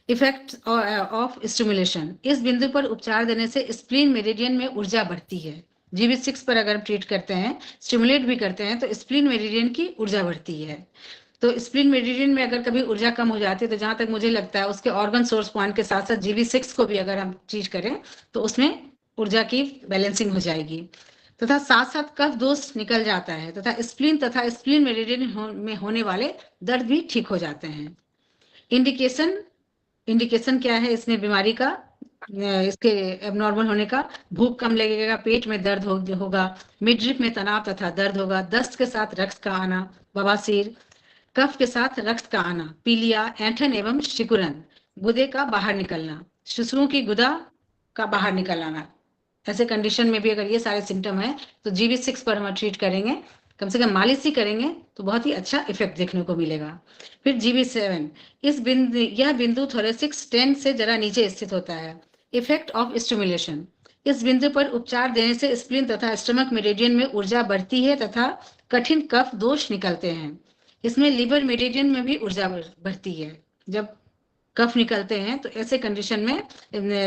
इफेक्ट ऑफ स्टिमुलेशन, इस बिंदु पर उपचार देने से स्प्लीन मेरिडियन में ऊर्जा बढ़ती है। GB6 पर अगर हम ट्रीट करते हैं, स्टिमुलेट भी करते हैं, तो स्प्लीन मेरिडियन की ऊर्जा बढ़ती है। तो स्प्लीन मेरिडियन में अगर कभी ऊर्जा कम हो जाती है, तो जहां तक मुझे लगता है उसके ऑर्गन सोर्स पॉइंट के साथ साथ GB6 को भी अगर हम ट्रीट करें तो उसमें ऊर्जा की बैलेंसिंग हो जाएगी तथा साथ साथ कफ दोष निकल जाता है तथा स्प्लीन मेरिडियन में होने वाले दर्द भी ठीक हो जाते हैं। इंडिकेशन क्या है इसमें बीमारी का, इसके एबनॉर्मल होने का? भूख कम लगेगा, पेट में दर्द होगा, मिडरिप में तनाव तथा दर्द होगा, दस्त के साथ रक्त का आना, बवासीर, कफ के साथ रक्त का आना, पीलिया, ऐंठन एवं शिकुरन, गुदे का बाहर निकलना, शिशुओं की गुदा का बाहर निकल आना। ऐसे कंडीशन में भी अगर ये सारे सिम्टम है तो GB6 पर हम ट्रीट करेंगे, कम से कम मालिश ही करेंगे तो बहुत ही अच्छा इफेक्ट देखने को मिलेगा। फिर GB7, यह बिंदु थोरेसिक्स 10 से जरा नीचे स्थित होता है। इफेक्ट ऑफ स्टिमुलेशन, इस बिंदु पर उपचार देने से स्प्लीन तथा स्टमक मेरिडियन में ऊर्जा बढ़ती है तथा कठिन कफ दोष निकलते हैं। इसमें लिवर मेरिडियन में भी ऊर्जा बढ़ती है। जब कफ निकलते हैं तो ऐसे कंडीशन में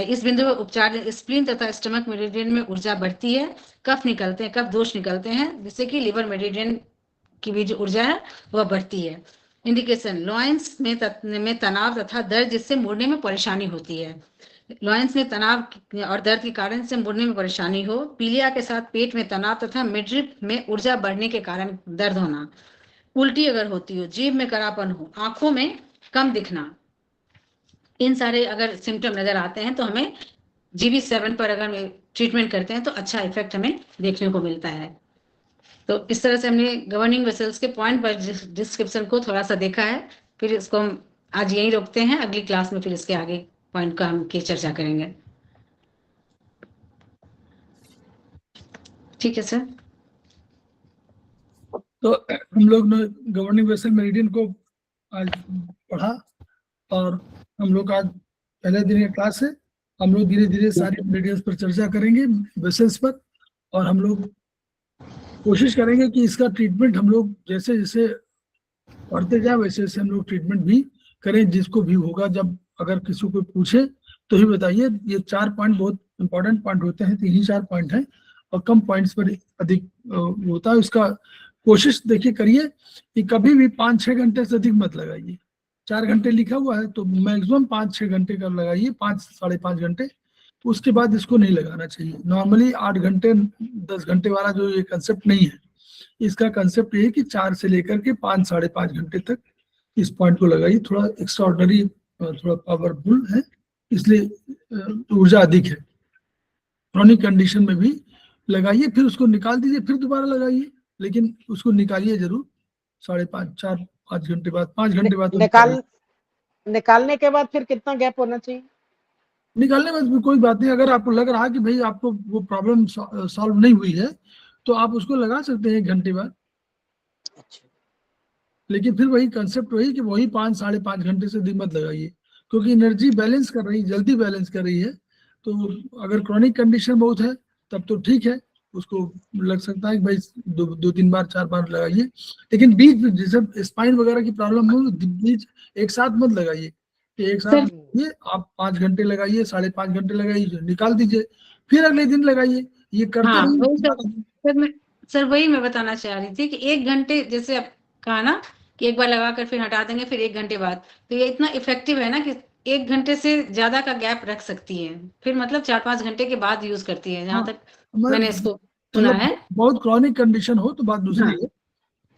इस बिंदु पर उपचार, स्प्लीन तथा स्टमक मेरिडियन में ऊर्जा बढ़ती है, कफ निकलते हैं, कफ दोष निकलते हैं, जिससे कि लिवर मेरिडियन की भी जो ऊर्जा है वह बढ़ती है। इंडिकेशन, लॉइंस में तनाव तथा दर्द जिससे मुड़ने में परेशानी होती है। लॉइंस में तनाव और दर्द के कारण से मुड़ने में परेशानी हो, पीलिया के साथ पेट में तनाव तथा मिडरिप में ऊर्जा बढ़ने के कारण दर्द होना, उल्टी अगर होती हो, जीभ में करापन हो, आंखों में कम दिखना, इन सारे अगर सिम्टम नजर आते हैं तो हमें GB7 पर अगर ट्रीटमेंट करते हैं तो अच्छा इफेक्ट हमें देखने को मिलता है। तो इस तरह से हमने गवर्निंग वेसल्स के पॉइंट वाइज डिस्क्रिप्शन को थोड़ा सा देखा है। फिर इसको हम आज यहीं रोकते हैं, अगली क्लास में फिर इसके आगे पॉइंट का हम की चर्चा करेंगे। ठीक है सर। तो हम लोग ने गवर्निंग वेसल मेरिडियन को आज पढ़ा और हम लोग आज पहले दिन का क्लास है। हम लोग धीरे धीरे सारी मेरिडियंस पर चर्चा करेंगे, वेसल्स पर, और हम लोग कोशिश करेंगे कि इसका ट्रीटमेंट हम लोग जैसे जैसे पढ़ते जाए वैसे वैसे हम लोग ट्रीटमेंट भी करें, जिसको भी होगा। जब अगर किसी को पूछे तो ही बताइए। ये 4 पॉइंट बहुत इंपॉर्टेंट पॉइंट होते हैं, 3 ही 4 पॉइंट हैं और कम पॉइंट्स पर अधिक होता है। उसका कोशिश देखिए करिए कि कभी भी 5-6 घंटे से अधिक मत लगाइए। 4 घंटे लिखा हुआ है तो मैक्सिमम 5-6 घंटे का लगाइए, 5-5.5 घंटे। तो उसके बाद इसको नहीं लगाना चाहिए। नॉर्मली 8 घंटे 10 घंटे वाला जो ये कंसेप्ट नहीं है, इसका कंसेप्ट ये है कि 4 से लेकर के 5-5.5 घंटे तक इस पॉइंट को लगाइए। थोड़ा एक्स्ट्राऑर्डिनरी, थोड़ा पावरफुल है, इसलिए ऊर्जा अधिक है। क्रॉनिक कंडीशन में भी लगाइए, फिर उसको निकाल दीजिए, फिर दोबारा लगाइए, लेकिन उसको निकालिए जरूर 5.5 घंटे बाद, 5 घंटे बाद। निकालने के बाद फिर कितना गैप होना चाहिए? निकालने में कोई बात नहीं। अगर आपको लग रहा है कि भाई आपको वो प्रॉब्लम सॉल्व नहीं हुई है तो आप उसको लगा सकते हैं 1 घंटे बाद। अच्छा। लेकिन फिर वही कंसेप्ट वही कि वही 5-5.5 घंटे से अधिक मत लगाइए, क्योंकि एनर्जी बैलेंस कर रही है, जल्दी बैलेंस कर रही है। तो अगर क्रॉनिक कंडीशन बहुत है तब तो ठीक है, उसको लग सकता है कि भाई 2-3 बार 4 बार लगाइए। लेकिन बीच जैसे स्पाइन वगैरह की प्रॉब्लम हो, बीच एक साथ मत लगाइए कि एक साथ ये आप 5 घंटे लगाइए, 5.5 घंटे लगाइए, निकाल दीजिए, फिर अगले दिन लगाइए। ये करते सर वही मैं बताना चाह रही थी कि 1 घंटे जैसे आप कहा ना कि एक बार लगाकर फिर हटा देंगे फिर 1 घंटे बाद, तो ये इतना इफेक्टिव है ना कि 1 घंटे से ज्यादा का गैप रख सकती है, फिर मतलब 4-5 घंटे के बाद यूज करती है, जहां तक मैंने इसको सुना है। बहुत क्रॉनिक कंडीशन हो तो बात दूसरी है।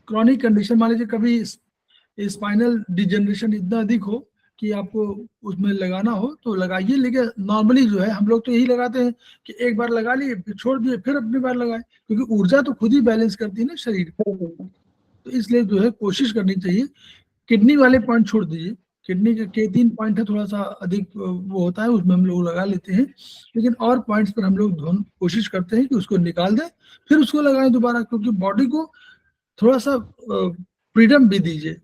क्रॉनिक कंडीशन मान लीजिए कभी स्पाइनल डिजेनरेशन इतना अधिक हो कि आपको उसमें लगाना हो तो लगाइए, लेकिन नॉर्मली जो है हम लोग तो यही लगाते हैं कि एक बार लगा लिए फिर छोड़ दिए फिर अपनी बार लगाए, क्योंकि ऊर्जा तो खुद ही बैलेंस करती है ना शरीर। तो इसलिए जो है कोशिश करनी चाहिए। किडनी वाले पॉइंट छोड़ दीजिए, किडनी के 3 पॉइंट है, थोड़ा सा अधिक वो होता है, उसमें हम लोग लगा लेते हैं, लेकिन और पॉइंट्स पर हम लोग कोशिश करते हैं कि उसको निकाल दें फिर उसको लगाएं दोबारा, क्योंकि बॉडी को थोड़ा सा फ्रीडम भी दीजिए,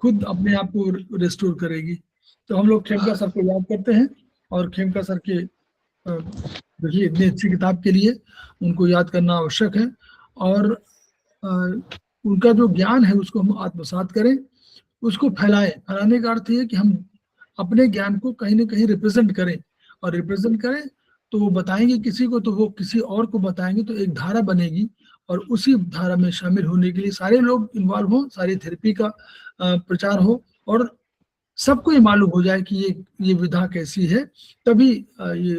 खुद अपने आप को रिस्टोर करेगी। तो हम लोग खेमका सर को याद करते हैं, और खेमका सर के देखिए इतनी अच्छी किताब के लिए उनको याद करना आवश्यक है, और उनका जो ज्ञान है उसको हम आत्मसात करें, उसको फैलाएं। फैलाने का अर्थ ये कि हम अपने ज्ञान को कहीं ना कहीं रिप्रेजेंट करें, और रिप्रेजेंट करें तो वो बताएंगे किसी को, तो वो किसी और को बताएंगे, तो एक धारा बनेगी, और उसी धारा में शामिल होने के लिए सारे लोग इन्वॉल्व हों, सारी थेरेपी का प्रचार हो, और सबको ये मालूम हो जाए कि ये विधा कैसी है, तभी ये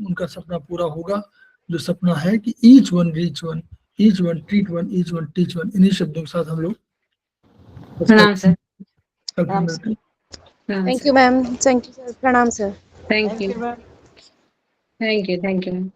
उनका सपना पूरा होगा, जो सपना है कि each one reach one, each one treat one, each one teach one. इन्हीं शब्दों के साथ हम लोग प्रणाम सर। प्रणाम sir. Thank you ma'am, thank you sir, प्रणाम sir. Thank you, thank you, thank you ma'am.